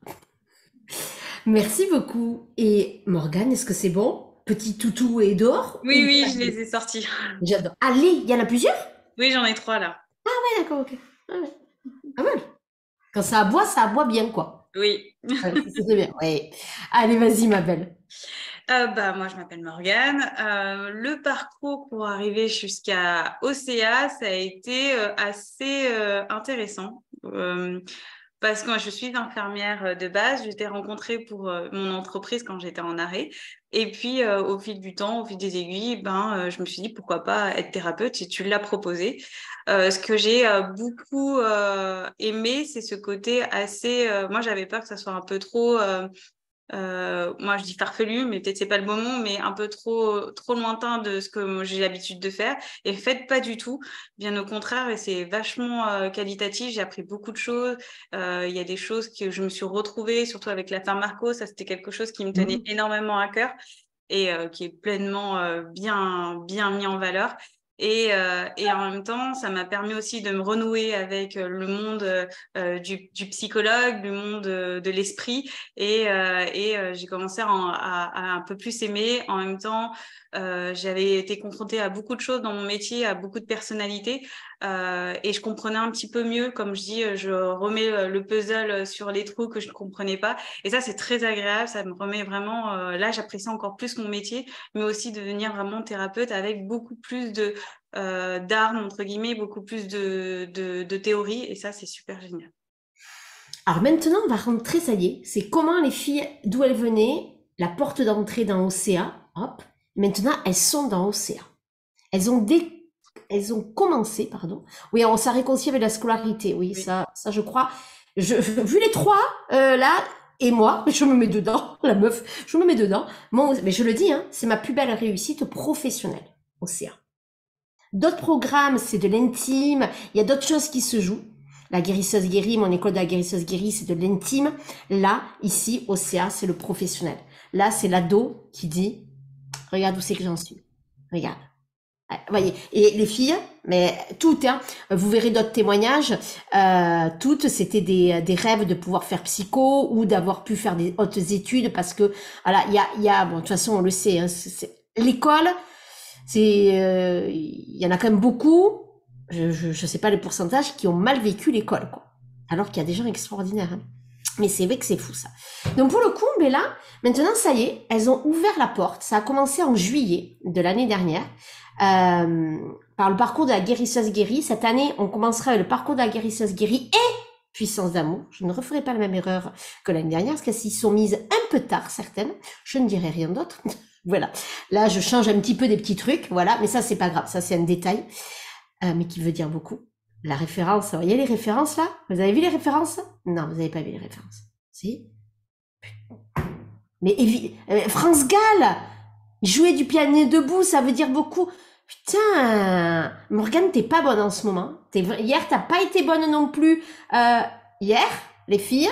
Merci beaucoup. Et Morgane, est-ce que c'est bon? Petit toutou est dehors? Oui, oui, je les ai sortis. J'adore. Allez, il y en a plusieurs? Oui, j'en ai 3 là. Ah ouais, d'accord, ok. Ah ouais. Pas mal. Quand ça aboie bien, quoi. Oui. Ouais, c'est bien. Ouais. Allez, vas-y, ma belle. Moi, je m'appelle Morgane. Le parcours pour arriver jusqu'à OCA, ça a été assez intéressant. Parce que moi, je suis infirmière de base. Je t'ai rencontrée pour mon entreprise quand j'étais en arrêt. Et puis, au fil du temps, au fil des aiguilles, je me suis dit pourquoi pas être thérapeute si tu l'as proposé. Ce que j'ai beaucoup aimé, c'est ce côté assez... moi, j'avais peur que ça soit un peu trop moi je dis farfelu, mais peut-être c'est pas le bon mot, mais un peu trop lointain de ce que j'ai l'habitude de faire. Et faites pas du tout, bien au contraire, et c'est vachement qualitatif. J'ai appris beaucoup de choses. Il y a des choses que je me suis retrouvée, surtout avec la Fin Marco. Ça, c'était quelque chose qui me tenait énormément à cœur et qui est pleinement bien mis en valeur. Et en même temps, ça m'a permis aussi de me renouer avec le monde du psychologue, le monde de l'esprit. Et j'ai commencé à un peu plus aimer. En même temps, j'avais été confrontée à beaucoup de choses dans mon métier, à beaucoup de personnalités. Et je comprenais un petit peu mieux. Comme je dis, je remets le puzzle sur les trous que je ne comprenais pas. Et ça, c'est très agréable. Ça me remet vraiment... là, j'apprécie encore plus mon métier, mais aussi devenir vraiment thérapeute avec beaucoup plus d'armes, entre guillemets, beaucoup plus de théorie. Et ça, c'est super génial. Alors maintenant, on va rentrer, ça y est, c'est comment les filles, d'où elles venaient, la porte d'entrée dans Océa, hop, maintenant elles sont dans Océa. Elles ont commencé, pardon, oui, on s'est réconcilié avec la scolarité, oui. Ça je crois, vu les trois, là, et moi, je me mets dedans, la meuf, je me mets dedans, mais je le dis, hein, c'est ma plus belle réussite professionnelle, Océa. D'autres programmes, c'est de l'intime, il y a d'autres choses qui se jouent. La guérisseuse guérie, mon école de la guérisseuse guérie, c'est de l'intime. Là, ici, Océa, c'est le professionnel. Là, c'est l'ado qui dit, regarde où c'est que j'en suis. Regarde. Vous voyez. Et les filles, mais toutes, hein, vous verrez d'autres témoignages, toutes, c'était des rêves de pouvoir faire psycho ou d'avoir pu faire des hautes études parce que, voilà, il y a, bon, de toute façon, on le sait, hein, l'école, il y en a quand même beaucoup, je sais pas les pourcentages, qui ont mal vécu l'école, quoi. Alors qu'il y a des gens extraordinaires, hein. Mais c'est vrai que c'est fou, ça. Donc, pour le coup, mais là, maintenant, ça y est, elles ont ouvert la porte. Ça a commencé en juillet de l'année dernière, par le parcours de la guérisseuse guérie. Cette année, on commencera le parcours de la guérisseuse guérie et puissance d'amour. Je ne referai pas la même erreur que l'année dernière, parce qu'elles s'y sont mises un peu tard, certaines. Je ne dirai rien d'autre. Voilà. Là, je change un petit peu des petits trucs, voilà. Mais ça, c'est pas grave. Ça, c'est un détail, mais qui veut dire beaucoup. La référence, vous voyez les références là? Vous avez vu les références? Non, vous n'avez pas vu les références. Si? Mais France Gall, jouer du piano debout, ça veut dire beaucoup. Putain, Morgane, t'es pas bonne en ce moment. Hier, t'as pas été bonne non plus. Hier, les filles,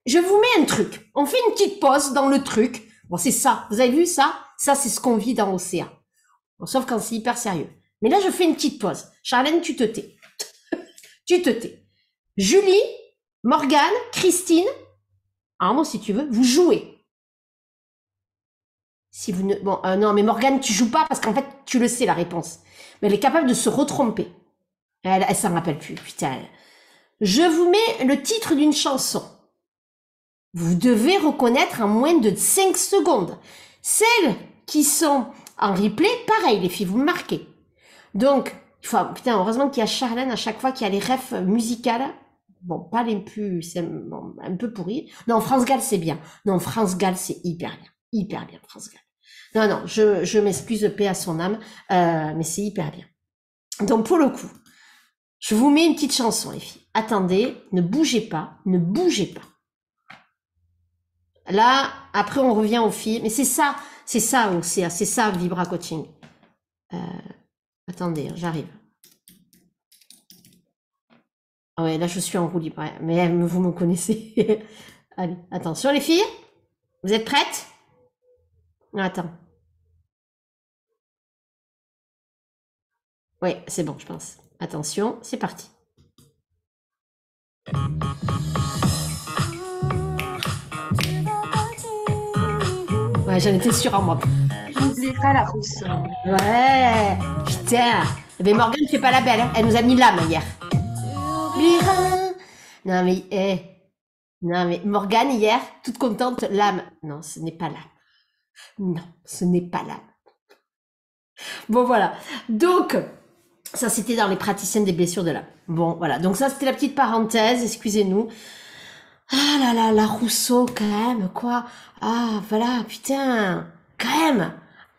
je vous mets un truc. On fait une petite pause dans le truc. Bon, c'est ça. Vous avez vu ça? Ça, c'est ce qu'on vit dans Océan. Bon, sauf quand c'est hyper sérieux. Mais là, je fais une petite pause. Charlène, tu te tais. Tu te tais. Julie, Morgane, Christine, alors moi, si tu veux, vous jouez. Si vous ne, bon, non, mais Morgane, tu joues pas parce qu'en fait, tu le sais, la réponse. Mais elle est capable de se retromper. Elle s'en rappelle plus, putain. Je vous mets le titre d'une chanson. Vous devez reconnaître en moins de 5 secondes. Celles qui sont en replay, pareil, les filles, vous me marquez. Donc, putain, heureusement qu'il y a Charlène à chaque fois qu'il y a les refs musicales. Bon, pas les plus, c'est bon, un peu pourri. Non, France Gall, c'est bien. Non, France Gall, c'est hyper bien. Hyper bien, France Gall. Non, je m'excuse, paix à son âme, mais c'est hyper bien. Donc, pour le coup, je vous mets une petite chanson, les filles. Attendez, ne bougez pas, ne bougez pas. Là, après, on revient aux filles. Mais c'est ça, c'est ça, Vibra Coaching. Attendez, j'arrive. Ah ouais, là, je suis en roue libre. Ouais, mais vous me connaissez. Allez, attention, les filles. Vous êtes prêtes? Attends. Oui, c'est bon, je pense. Attention, c'est parti. Ouais, j'en étais sûre en moi. N'oubliez pas la rousse. Ouais, putain. Mais Morgane fait pas la belle, hein. Elle nous a mis l'âme hier. Non mais Morgane hier, toute contente, l'âme. Non, ce n'est pas l'âme. Non, ce n'est pas l'âme. Bon voilà. Donc, ça c'était dans les praticiennes des blessures de l'âme. Bon voilà. Donc ça c'était la petite parenthèse. Excusez-nous. Ah là là, la Rousseau quand même quoi. Ah voilà, putain. Quand même.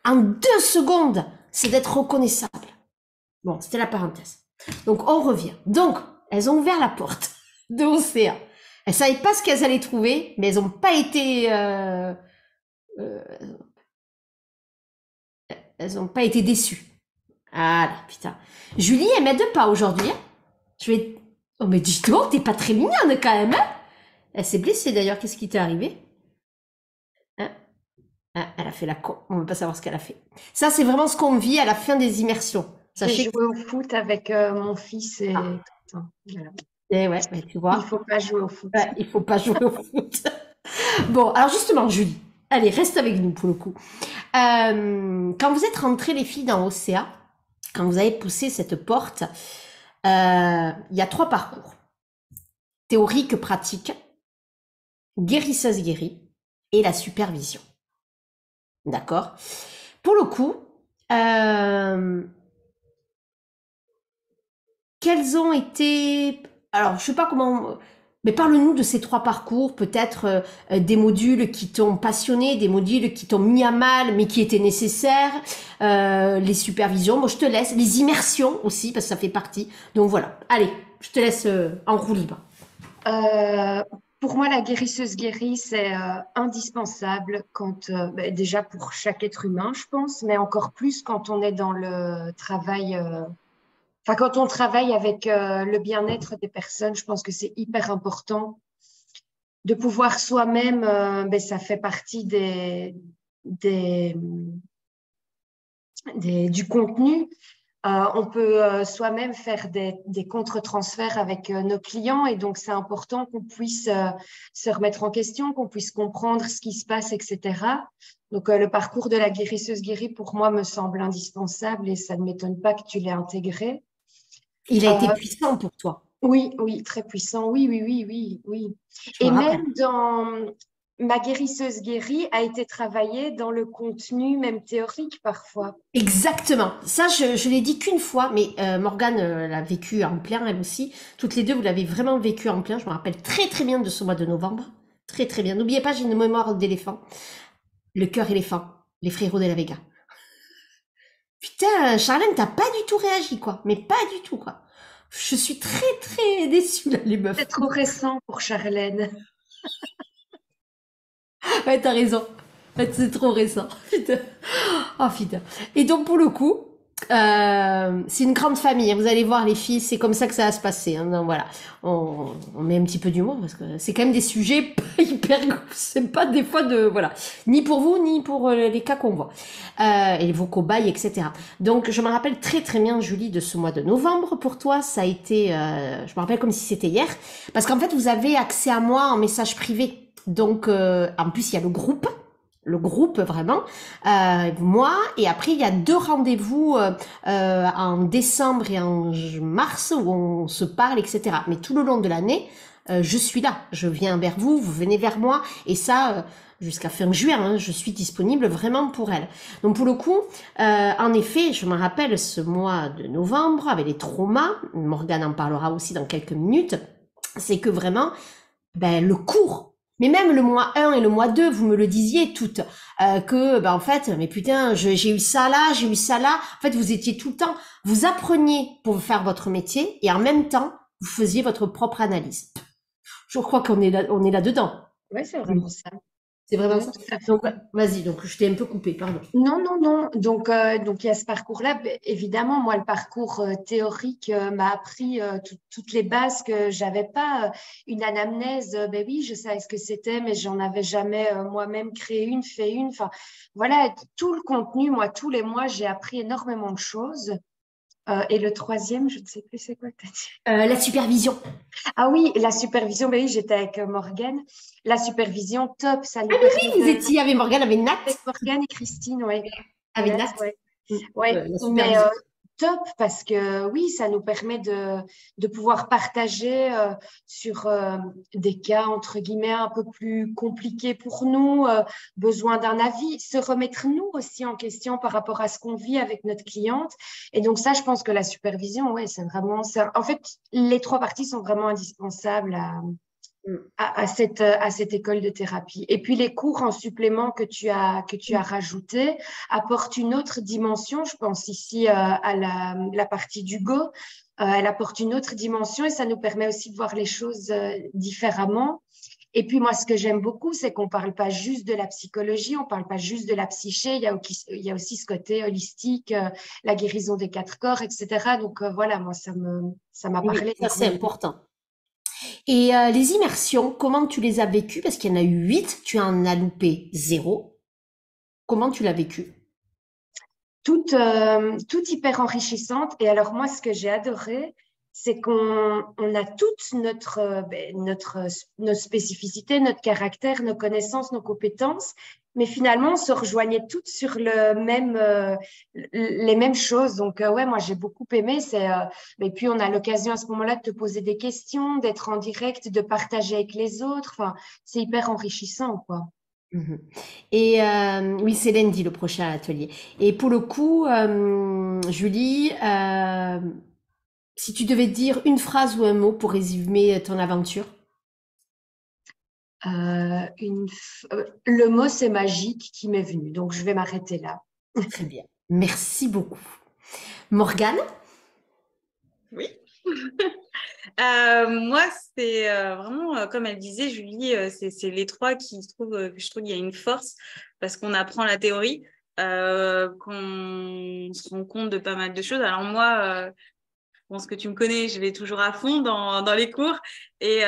En 2 secondes, c'est d'être reconnaissable. Bon, c'était la parenthèse. Donc, on revient. Donc, elles ont ouvert la porte de Océan. Elles savaient pas ce qu'elles allaient trouver, mais elles n'ont pas été, euh, elles ont pas été déçues. Ah là, putain. Julie, elle m'aide pas aujourd'hui. Hein. Je vais. Oh mais dis donc, t'es pas très mignonne quand même. Hein. Elle s'est blessée d'ailleurs. Qu'est-ce qui t'est arrivé? Hein. Ah, elle a fait la con. On ne veut pas savoir ce qu'elle a fait. Ça, c'est vraiment ce qu'on vit à la fin des immersions. J'ai Sachez joué au foot avec mon fils et Ah. tout ça. Voilà. Eh ouais, mais tu Il vois. faut pas jouer au foot. Ouais, il faut pas jouer au foot. Bon, alors justement, Julie, allez, reste avec nous pour le coup. Quand vous êtes rentrées, les filles, dans Océa, quand vous avez poussé cette porte, il y a 3 parcours. Théorique, pratique, guérisseuse guérie et la supervision. D'accord? Pour le coup, quels ont été... Alors, je sais pas comment... Mais parle-nous de ces 3 parcours, peut-être des modules qui t'ont passionné, des modules qui t'ont mis à mal, mais qui étaient nécessaires, les supervisions, moi je te laisse, les immersions aussi, parce que ça fait partie. Donc voilà, allez, je te laisse en roue libre. Pour moi, la guérisseuse guérie, c'est indispensable quand, déjà pour chaque être humain, je pense, mais encore plus quand on est dans le travail, enfin quand on travaille avec le bien-être des personnes, je pense que c'est hyper important de pouvoir soi-même, ça fait partie du contenu. On peut soi-même faire des contre-transferts avec nos clients et donc c'est important qu'on puisse se remettre en question, qu'on puisse comprendre ce qui se passe, etc. Donc le parcours de la guérisseuse guérie pour moi me semble indispensable et ça ne m'étonne pas que tu l'aies intégré. Il a été puissant pour toi. Oui, oui, très puissant. Oui, oui, oui, oui, oui. Je me Et rappelle. même dans ma guérisseuse guérie a été travaillée dans le contenu, même théorique parfois. Exactement. Ça, je l'ai dit qu'une fois, mais Morgane l'a vécu en plein, elle aussi. Toutes les deux, vous l'avez vraiment vécu en plein. Je me rappelle très très bien de ce mois de novembre. Très très bien. N'oubliez pas, j'ai une mémoire d'éléphant. Le cœur éléphant. Les frérots de la Vega. Putain, Charlène, t'as pas du tout réagi, quoi. Mais pas du tout, quoi. Je suis très très déçue, là, les meufs. C'est trop récent pour Charlène. Ouais, t'as raison. C'est trop récent. Putain. Oh putain. Et donc pour le coup, c'est une grande famille. Vous allez voir les filles, c'est comme ça que ça va se passer. Hein. Donc voilà, on met un petit peu d'humour parce que c'est quand même des sujets pas hyper sympas des fois de voilà, ni pour vous ni pour les cas qu'on voit et vos cobayes, etc. Donc je me rappelle très très bien, Julie, de ce mois de novembre. Pour toi, ça a été, je me rappelle comme si c'était hier, parce qu'en fait vous avez accès à moi en message privé. Donc en plus il y a le groupe vraiment, moi, et après il y a 2 rendez-vous en décembre et en mars où on se parle, etc. Mais tout le long de l'année, je suis là, je viens vers vous, vous venez vers moi, et ça, jusqu'à fin juin, hein, je suis disponible vraiment pour elle. Donc pour le coup, en effet, je me rappelle ce mois de novembre, avec les traumas, Morgane en parlera aussi dans quelques minutes, c'est que vraiment, le cours, mais même le mois 1 et le mois 2, vous me le disiez toutes, que, en fait, mais putain, j'ai eu ça là, j'ai eu ça là. En fait, vous étiez tout le temps, vous appreniez pour faire votre métier et en même temps, vous faisiez votre propre analyse. Je crois qu'on est là dedans. Oui, c'est vraiment ça. C'est vraiment Oui, ça. tout à fait. Donc, vas-y, donc je t'ai un peu coupé, pardon. Non, non, non. Donc, il y a ce parcours-là. Évidemment, moi, le parcours théorique m'a appris toutes les bases que j'avais pas. Une anamnèse, oui, je savais ce que c'était, mais j'en avais jamais moi-même créé une, fait une. Enfin, voilà, tout le contenu, moi, tous les mois, j'ai appris énormément de choses. Et le troisième, je ne sais plus c'est quoi que tu as dit. La supervision. Ah oui, la supervision, oui, j'étais avec Morgane. La supervision, top, ça nous Oui, permet vous étiez avec Morgane, avec Nat. avec Morgane et Christine, oui. Avec Nat. Ouais. Mm. Ouais, La mais supervision. top parce que oui, ça nous permet de pouvoir partager sur des cas entre guillemets un peu plus compliqués pour nous, besoin d'un avis, se remettre nous aussi en question par rapport à ce qu'on vit avec notre cliente. Et donc ça, je pense que la supervision, ouais, c'est vraiment ça. En fait, les 3 parties sont vraiment indispensables à cette école de thérapie. Et puis les cours en supplément que tu as rajoutés apportent une autre dimension, je pense ici à la partie du Go. Elle apporte une autre dimension et ça nous permet aussi de voir les choses différemment. Et puis moi, ce que j'aime beaucoup, c'est qu'on parle pas juste de la psychologie, on parle pas juste de la psyché, il y a aussi ce côté holistique, la guérison des 4 corps, etc. Donc voilà, moi, ça m'a Oui, parlé ça c'est énormément. important. Et les immersions, comment tu les as vécues? Parce qu'il y en a eu 8, tu en as loupé 0. Comment tu l'as vécu? Toute hyper enrichissante. Et alors moi, ce que j'ai adoré, c'est qu'on a toute notre spécificité, notre caractère, nos connaissances, nos compétences, mais finalement, on se rejoignait toutes sur les mêmes choses. Donc ouais, moi j'ai beaucoup aimé. Et puis on a l'occasion à ce moment-là de te poser des questions, d'être en direct, de partager avec les autres. Enfin, c'est hyper enrichissant, quoi. Mhm. Et oui, c'est lundi le prochain atelier. Et pour le coup, Julie, si tu devais dire une phrase ou un mot pour résumer ton aventure. Le mot, c'est magique qui m'est venu. Donc je vais m'arrêter là. Très bien. Merci beaucoup. Morgane? Oui. Moi, c'est vraiment, comme elle disait, Julie, c'est les trois qui que je trouve qu'il y a une force parce qu'on apprend la théorie, qu'on se rend compte de pas mal de choses. Alors moi, je pense que tu me connais, je vais toujours à fond dans les cours. Et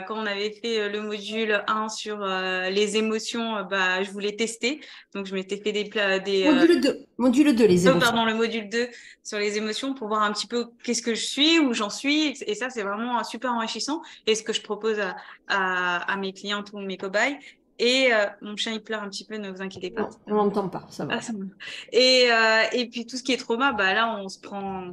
quand on avait fait le module 1 sur les émotions, bah, je voulais tester. Donc, je m'étais fait Module 2. Module 2, les émotions. pardon, le module 2 sur les émotions pour voir un petit peu qu'est-ce que je suis, où j'en suis. Et ça, c'est vraiment super enrichissant. Et ce que je propose à mes clientes ou mes cobayes. Et mon chien, il pleure un petit peu, ne vous inquiétez pas. Non, on l'entend pas, ça va. Ah, c'est bon. Et puis tout ce qui est trauma, bah là on se prend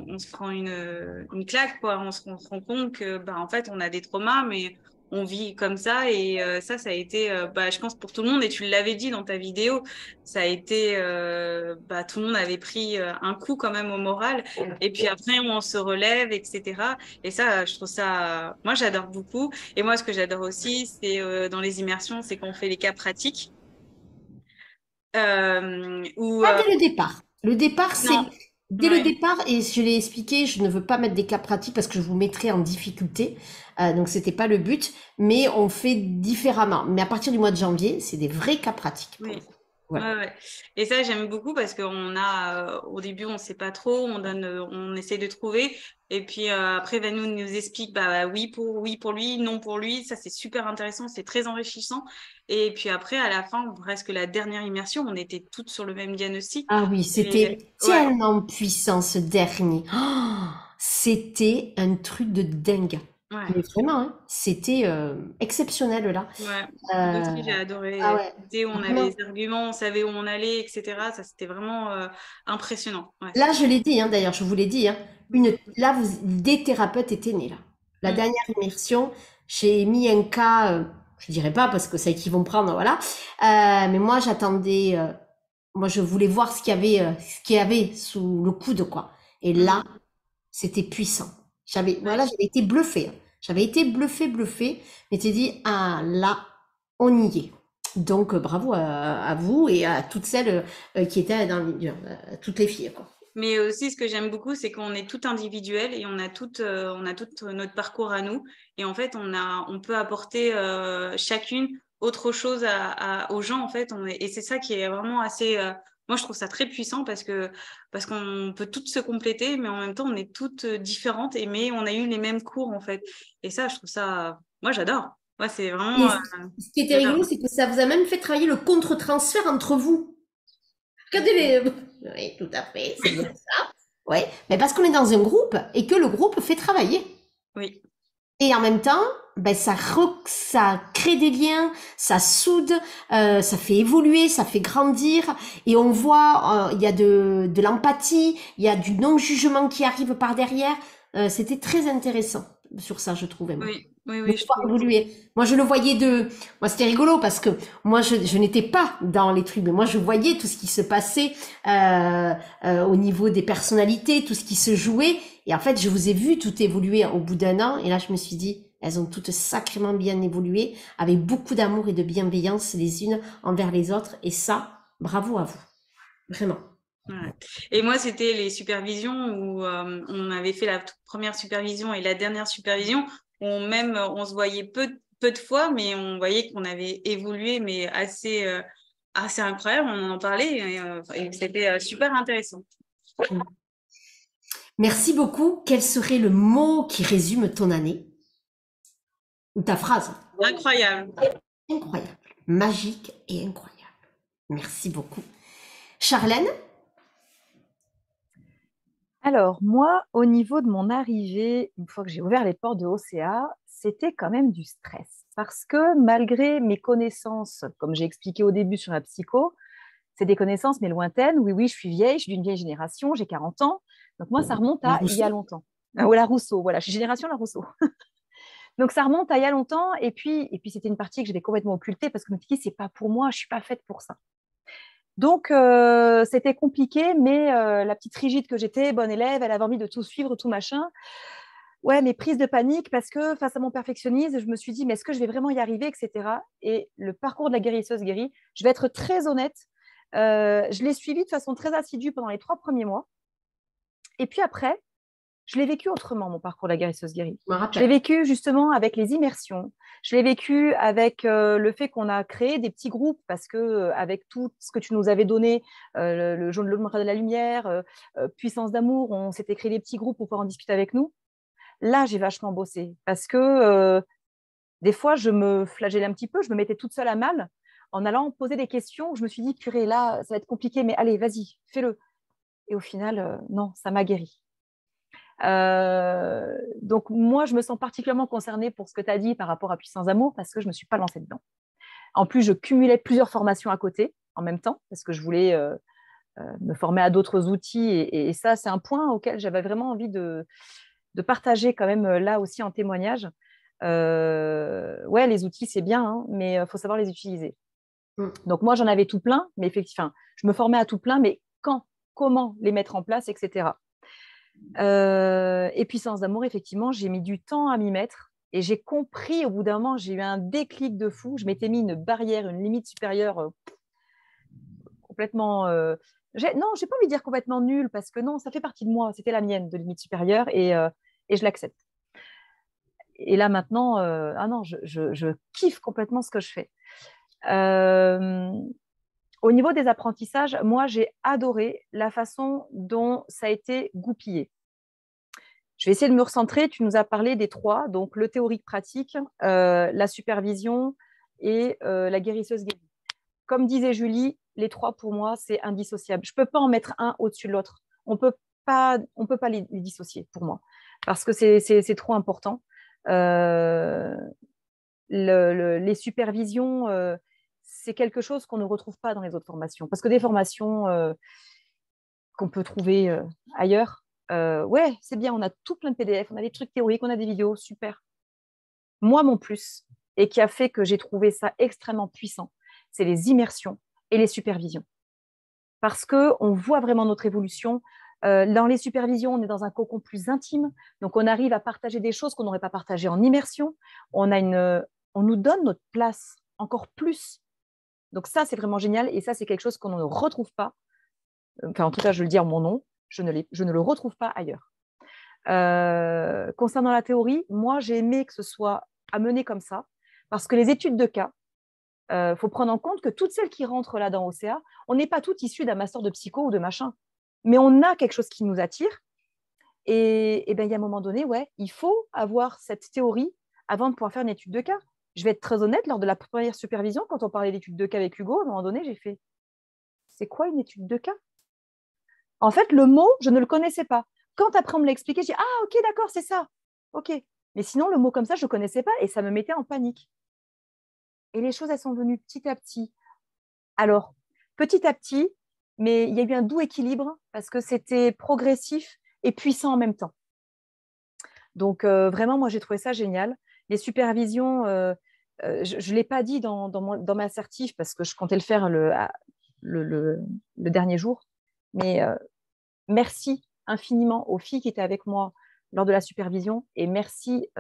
une claque quoi. On se rend compte que bah en fait on a des traumas, mais on vit comme ça et ça a été bah je pense pour tout le monde et tu l'avais dit dans ta vidéo, ça a été bah tout le monde avait pris un coup quand même au moral et puis après on se relève etc. Et ça je trouve ça moi j'adore beaucoup et moi ce que j'adore aussi c'est dans les immersions c'est qu'on fait les cas pratiques. Où Pas dès le départ. Le départ, c'est non, dès le ouais, départ, et je l'ai expliqué, je ne veux pas mettre des cas pratiques parce que je vous mettrai en difficulté. Donc c'était pas le but, mais on fait différemment. Mais à partir du mois de janvier, c'est des vrais cas pratiques pour oui. le coup. Voilà. Ouais, ouais. Et ça, j'aime beaucoup parce qu'on a, au début, on sait pas trop, on essaie de trouver. Et puis après, Vanou nous explique, bah oui pour lui, non pour lui. Ça, c'est super intéressant, c'est très enrichissant. Et puis après, à la fin, presque la dernière immersion, on était toutes sur le même diagnostic. Ah oui, Et c'était ouais, tellement puissant ce dernier. Oh, c'était un truc de dingue. ouais. Mais vraiment, hein, c'était exceptionnel là. Ouais, moi aussi j'ai Euh, ah adoré. ouais, C'était où on avait vraiment. les arguments, on savait où on allait, etc. Ça, c'était vraiment impressionnant. Ouais. Là, je l'ai dit, hein, d'ailleurs, je vous l'ai dit, hein, là, des thérapeutes étaient nés, là. La Mm. dernière immersion, j'ai mis un cas, je dirais pas parce que c'est qu'ils vont prendre, voilà. Mais moi, j'attendais, moi, je voulais voir ce qu'il y avait sous le coude, quoi. Et là, Mm. c'était puissant. Ouais. Voilà, j'avais été bluffée, hein. J'avais été bluffée, mais t'es dit, ah, là, on y est. Donc, bravo à vous et à toutes celles qui étaient toutes les filles, quoi. Mais aussi, ce que j'aime beaucoup, c'est qu'on est tout individuel et on a tout notre parcours à nous. Et en fait, on peut apporter chacune autre chose aux gens. En fait, et c'est ça qui est vraiment assez. Moi, je trouve ça très puissant parce qu'on peut toutes se compléter, mais en même temps, on est toutes différentes. Mais on a eu les mêmes cours en fait. Et ça, je trouve ça. Moi, j'adore. Moi, c'est Et vraiment. ce qui était J'adore. rigolo, c'est que ça vous a même fait travailler le contre-transfert entre vous. Regardez les... Oui, tout à fait, c'est bien ça. Ouais, mais parce qu'on est dans un groupe et que le groupe fait travailler. Oui. Et en même temps, ben ça crée des liens, ça soude, ça fait évoluer, ça fait grandir. Et on voit, il y a de l'empathie, il y a du non-jugement qui arrive par derrière. C'était très intéressant sur ça, je trouvais, moi. Oui. Oui. De Oui. Je pouvoir trouve. évoluer. Moi, je le voyais moi, c'était rigolo parce que moi, je n'étais pas dans les trucs, mais moi, je voyais tout ce qui se passait au niveau des personnalités, tout ce qui se jouait. Et en fait, je vous ai vu tout évoluer au bout d'un an. Et là, je me suis dit, elles ont toutes sacrément bien évolué, avec beaucoup d'amour et de bienveillance les unes envers les autres. Et ça, bravo à vous. Vraiment. Ouais. Et moi, c'était les supervisions où on avait fait la toute première supervision et la dernière supervision. On se voyait peu de fois, mais on voyait qu'on avait évolué, mais assez incroyable. On en parlait et c'était super intéressant. Merci beaucoup. Quel serait le mot qui résume ton année ou ta phrase? Incroyable. Incroyable, magique et incroyable. Merci beaucoup. Charlène? Alors, moi, au niveau de mon arrivée, une fois que j'ai ouvert les portes de OCA, c'était quand même du stress. Parce que malgré mes connaissances, comme j'ai expliqué au début sur la psycho, c'est des connaissances mais lointaines. Oui, oui, je suis vieille, je suis d'une vieille génération, j'ai 40 ans. Donc moi, ça remonte La à il y a Rousseau? longtemps. Ou la Rousseau, voilà, je suis génération la Rousseau. Donc ça remonte à il y a longtemps. Et puis c'était une partie que j'avais complètement occultée parce que je me suis dit, c'est pas pour moi, je suis pas faite pour ça. Donc, c'était compliqué, mais la petite rigide que j'étais, bonne élève, elle avait envie de tout suivre, tout machin. Ouais, mais prise de panique parce que face à mon perfectionnisme, je me suis dit, mais est-ce que je vais vraiment y arriver, etc. Et le parcours de la guérisseuse guérie, je vais être très honnête, je l'ai suivi de façon très assidue pendant les 3 premiers mois. Et puis après, je l'ai vécu autrement, mon parcours de la guérisseuse guérie. Je me Je l'ai rappelle. vécu justement avec les immersions. Je l'ai vécu avec le fait qu'on a créé des petits groupes parce que avec tout ce que tu nous avais donné, le jaune, le noir de la lumière, puissance d'amour, on s'était créé des petits groupes pour pouvoir en discuter avec nous. Là, j'ai vachement bossé parce que des fois, je me flagellais un petit peu, je me mettais toute seule à mal en allant poser des questions. Je me suis dit, purée, là, ça va être compliqué, mais allez, vas-y, fais-le. Et au final, non, ça m'a guéri. Donc, moi, je me sens particulièrement concernée pour ce que tu as dit par rapport à Puissance Amour parce que je ne me suis pas lancée dedans. En plus, je cumulais plusieurs formations à côté en même temps parce que je voulais me former à d'autres outils. Et ça, c'est un point auquel j'avais vraiment envie de partager quand même là aussi en témoignage. Ouais, les outils, c'est bien, hein, mais il faut savoir les utiliser. Donc, moi, j'en avais tout plein, mais effectivement, je me formais à tout plein, mais quand, comment les mettre en place, etc. Et Puissance d'amour, effectivement, j'ai mis du temps à m'y mettre et j'ai compris au bout d'un moment, j'ai eu un déclic de fou. Je m'étais mis une barrière, une limite supérieure complètement. Non, j'ai pas envie de dire complètement nulle parce que non, ça fait partie de moi. C'était la mienne de limite supérieure et je l'accepte. Et là maintenant, ah non, je kiffe complètement ce que je fais. Au niveau des apprentissages, moi, j'ai adoré la façon dont ça a été goupillé. Je vais essayer de me recentrer. Tu nous as parlé des 3, donc le théorique-pratique, la supervision et la guérisseuse guérie. Comme disait Julie, les 3 pour moi, c'est indissociable. Je ne peux pas en mettre un au-dessus de l'autre. On ne peut pas les dissocier pour moi parce que c'est trop important. Les supervisions, c'est quelque chose qu'on ne retrouve pas dans les autres formations parce que des formations qu'on peut trouver ailleurs, ouais, c'est bien, on a tout plein de PDF, on a des trucs théoriques, on a des vidéos, super. Moi, mon plus, et qui a fait que j'ai trouvé ça extrêmement puissant, c'est les immersions et les supervisions. Parce qu'on voit vraiment notre évolution. Dans les supervisions, on est dans un cocon plus intime, donc on arrive à partager des choses qu'on n'aurait pas partagées en immersion. On nous donne notre place encore plus. Donc ça, c'est vraiment génial, et ça, c'est quelque chose qu'on ne retrouve pas. Enfin, en tout cas, je le dis en mon nom, je ne le retrouve pas ailleurs. Concernant la théorie, moi, j'ai aimé que ce soit amené comme ça, parce que les études de cas, faut prendre en compte que toutes celles qui rentrent là dans OCA, on n'est pas toutes issues d'un master de psycho ou de machin, mais on a quelque chose qui nous attire. Et ben, il y a un moment donné, ouais, il faut avoir cette théorie avant de pouvoir faire une étude de cas. Je vais être très honnête, lors de la première supervision, quand on parlait d'étude de cas avec Hugo, à un moment donné, j'ai fait « c'est quoi une étude de cas ?» En fait, le mot, je ne le connaissais pas. Quand après on me l'a expliqué, j'ai dit « ah, ok, d'accord, c'est ça. Ok. » Mais sinon, le mot comme ça, je ne connaissais pas et ça me mettait en panique. Et les choses, elles sont venues petit à petit. Alors, petit à petit, mais il y a eu un doux équilibre parce que c'était progressif et puissant en même temps. Donc, vraiment, moi, j'ai trouvé ça génial. Les supervisions, je ne l'ai pas dit dans ma assertif parce que je comptais le faire le dernier jour. Mais merci infiniment aux filles qui étaient avec moi lors de la supervision et merci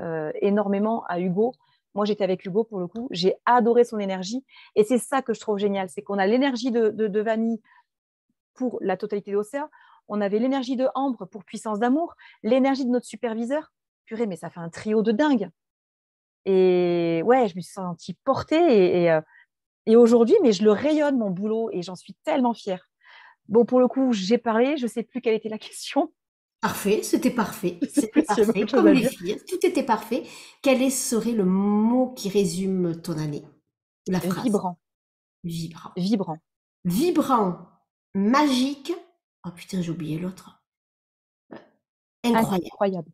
énormément à Hugo. Moi, j'étais avec Hugo pour le coup. J'ai adoré son énergie et c'est ça que je trouve génial. C'est qu'on a l'énergie de Vanille pour la totalité de l'océan. On avait l'énergie de Ambre pour Puissance d'amour, l'énergie de notre superviseur. Purée, mais ça fait un trio de dingue. Et ouais, je me suis sentie portée et aujourd'hui, mais je le rayonne, mon boulot, et j'en suis tellement fière. Bon, pour le coup, j'ai parlé, je ne sais plus quelle était la question. Parfait, c'était parfait. Je sais C'était plus s'il y avait parfait, autre chose comme à les dire. filles. Tout était parfait. Serait le mot qui résume ton année? La phrase. Vibrant, Vibrant. vibrant. Vibrant, magique. Oh putain, j'ai oublié l'autre. Incroyable. Incroyable.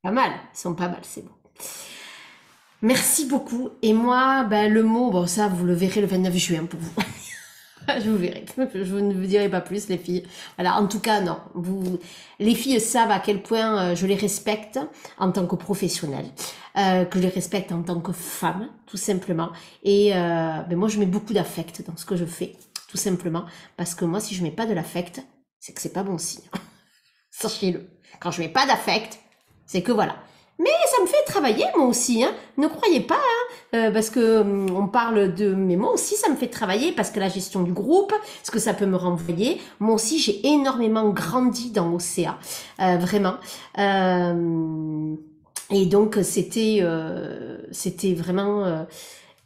Pas mal. Ils sont pas mal, c'est bon. Merci beaucoup. Et moi, ben, le mot, bon, ça, vous le verrez le 29 juin pour vous. Je vous verrai. Je ne vous dirai pas plus, les filles. Voilà. En tout cas, non. Les filles savent à quel point je les respecte en tant que professionnelle, que je les respecte en tant que femme, tout simplement. Et ben moi, je mets beaucoup d'affect dans ce que je fais, tout simplement, parce que moi, si je mets pas de l'affect, c'est que c'est pas bon signe. Sachez-le. Quand je mets pas d'affect, c'est que voilà. Mais ça me fait travailler, moi aussi, hein. Ne croyez pas, hein, parce que on parle de... Mais moi aussi, ça me fait travailler, parce que la gestion du groupe, ce que ça peut me renvoyer. Moi aussi, j'ai énormément grandi dans l'OCA, vraiment. Et donc, c'était vraiment...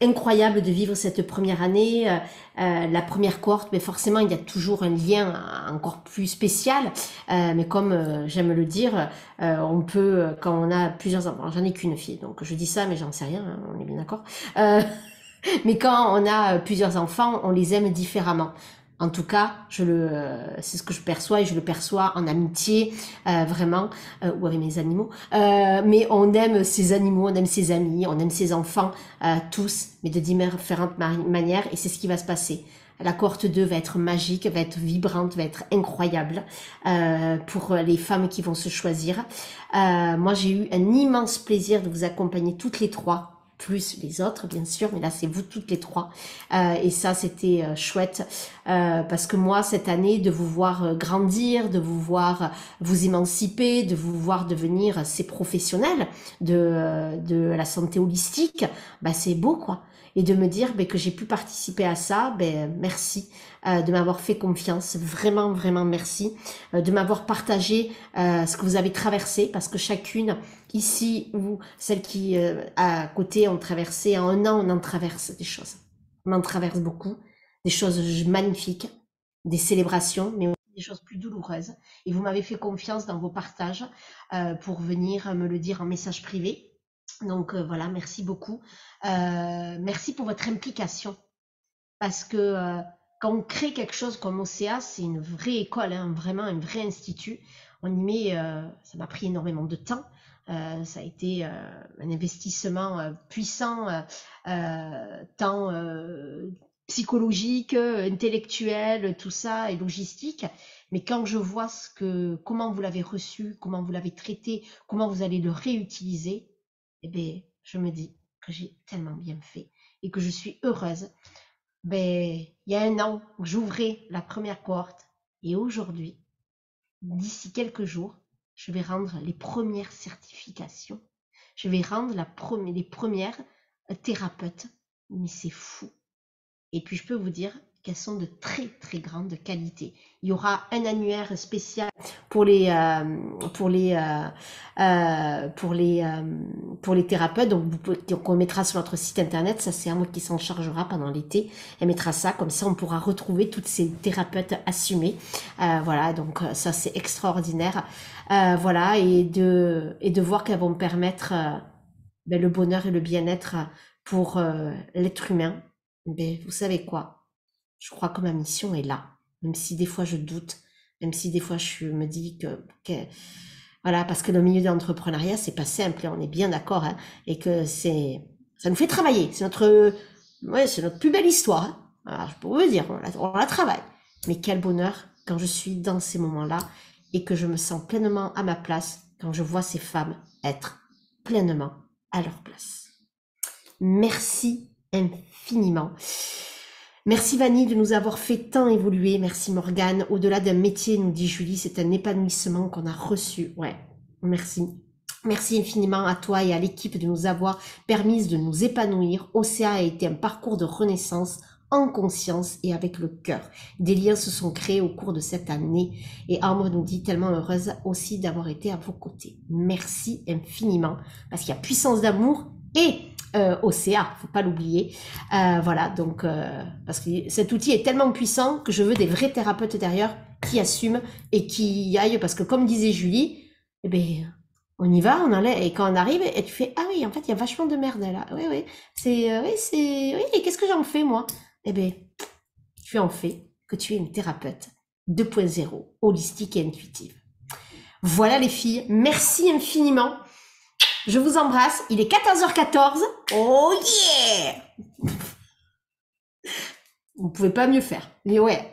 incroyable de vivre cette première année, la première cohorte, mais forcément il y a toujours un lien encore plus spécial, mais comme j'aime le dire, on peut, quand on a plusieurs enfants, j'en ai qu'une fille, donc je dis ça mais j'en sais rien, hein, on est bien d'accord, mais quand on a plusieurs enfants, on les aime différemment. En tout cas, c'est ce que je perçois et je le perçois en amitié, vraiment, ou avec mes animaux. Mais on aime ses animaux, on aime ses amis, on aime ses enfants, tous, mais de différentes manières. Et c'est ce qui va se passer. La cohorte 2 va être magique, va être vibrante, va être incroyable pour les femmes qui vont se choisir. Moi, j'ai eu un immense plaisir de vous accompagner toutes les trois, plus les autres bien sûr, mais là c'est vous toutes les trois, et ça c'était chouette, parce que moi cette année, de vous voir grandir, de vous voir vous émanciper, de vous voir devenir ces professionnels de la santé holistique, bah c'est beau quoi. Et de me dire que j'ai pu participer à ça, merci de m'avoir fait confiance, vraiment vraiment merci, de m'avoir partagé ce que vous avez traversé, parce que chacune ici ou celles qui à côté ont traversé, en un an on en traverse des choses, on en traverse beaucoup, des choses magnifiques, des célébrations, mais aussi des choses plus douloureuses, et vous m'avez fait confiance dans vos partages pour venir me le dire en message privé. Donc voilà, merci beaucoup. Merci pour votre implication, parce que quand on crée quelque chose comme OCA, c'est une vraie école, hein, vraiment un vrai institut. On y met, ça m'a pris énormément de temps. Ça a été un investissement puissant, tant psychologique, intellectuel, tout ça, et logistique. Mais quand je vois comment vous l'avez reçu, comment vous l'avez traité, comment vous allez le réutiliser, eh bien, je me dis que j'ai tellement bien fait et que je suis heureuse. Il y a un an, j'ouvrais la première cohorte, et aujourd'hui, d'ici quelques jours, je vais rendre les premières certifications. Je vais rendre les premières thérapeutes. Mais c'est fou. Et puis, je peux vous dire qu'elles sont de très, très grande qualité. Il y aura un annuaire spécial pour les thérapeutes. Donc, on mettra sur notre site internet. Ça, c'est moi qui s'en chargera pendant l'été. Elle mettra ça. Comme ça, on pourra retrouver toutes ces thérapeutes assumées. Voilà. Donc, ça, c'est extraordinaire. Voilà. Et de voir qu'elles vont permettre le bonheur et le bien-être pour l'être humain. Vous savez quoi? Je crois que ma mission est là, même si des fois je doute, même si des fois je me dis que voilà, parce que le milieu de l'entrepreneuriat c'est pas simple, on est bien d'accord, hein, et que ça nous fait travailler, c'est notre plus belle histoire, hein. Voilà, je peux vous le dire, on la travaille, mais quel bonheur quand je suis dans ces moments-là et que je me sens pleinement à ma place quand je vois ces femmes être pleinement à leur place. Merci infiniment. Merci Vanny de nous avoir fait tant évoluer. Merci Morgane. Au-delà d'un métier, nous dit Julie, c'est un épanouissement qu'on a reçu. Ouais, merci. Merci infiniment à toi et à l'équipe de nous avoir permis de nous épanouir. OCA a été un parcours de renaissance en conscience et avec le cœur. Des liens se sont créés au cours de cette année et Ambre nous dit tellement heureuse aussi d'avoir été à vos côtés. Merci infiniment parce qu'il y a puissance d'amour et OCA, faut pas l'oublier. Voilà, donc parce que cet outil est tellement puissant que je veux des vrais thérapeutes derrière qui assument et qui y aillent parce que comme disait Julie, eh ben on y va, on enlève et quand on arrive et tu fais ah oui en fait il y a vachement de merde là. Oui oui, oui et qu'est-ce que j'en fais moi? Eh ben tu en fais que tu es une thérapeute 2.0 holistique et intuitive. Voilà les filles, merci infiniment. Je vous embrasse. Il est 14h14. Oh yeah! Vous pouvez pas mieux faire. Mais ouais.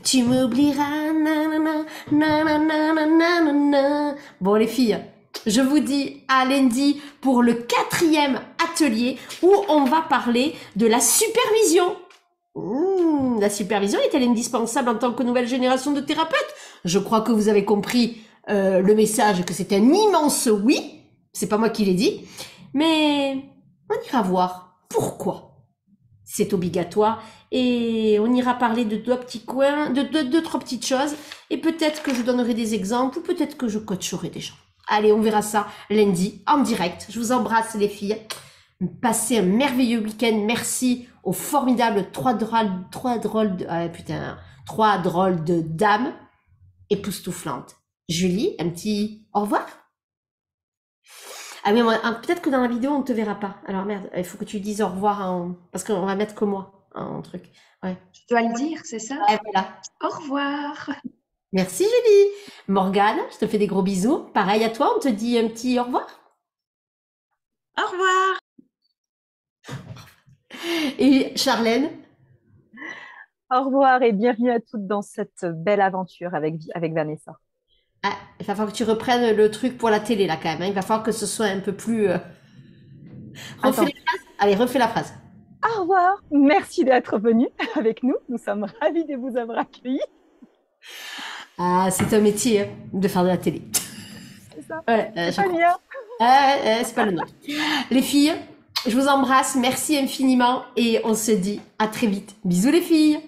Tu m'oublieras. Nanana, nanana, nanana. Bon les filles, je vous dis à lundi pour le 4e atelier où on va parler de la supervision. La supervision est-elle indispensable en tant que nouvelle génération de thérapeutes? Je crois que vous avez compris le message, que c'est un immense oui. C'est pas moi qui l'ai dit, mais on ira voir pourquoi c'est obligatoire et on ira parler de 2 petits coins, de 2-3 petites choses et peut-être que je donnerai des exemples ou peut-être que je coacherai des gens. Allez, on verra ça lundi en direct. Je vous embrasse les filles. Passez un merveilleux week-end. Merci aux formidables 3 drôles de dames époustouflantes. Julie, un petit au revoir? Ah oui, peut-être que dans la vidéo, on ne te verra pas. Alors merde, il faut que tu dises au revoir parce qu'on va mettre que moi en truc. Ouais. Je dois le dire, c'est ça? Ouais, voilà. Au revoir. Merci Julie. Morgane, je te fais des gros bisous. Pareil à toi, on te dit un petit au revoir. Au revoir. Et Charlène? Au revoir et bienvenue à toutes dans cette belle aventure avec Vanessa. Ah, il va falloir que tu reprennes le truc pour la télé là quand même. Hein. Il va falloir que ce soit un peu plus... Refais la phrase. Allez, refais la phrase. Au revoir. Merci d'être venu avec nous. Nous sommes ravis de vous avoir accueillis. Ah, c'est un métier hein, de faire de la télé. C'est ça. Ouais, c'est pas le mien. C'est pas le nôtre. Les filles, je vous embrasse. Merci infiniment et on se dit à très vite. Bisous les filles.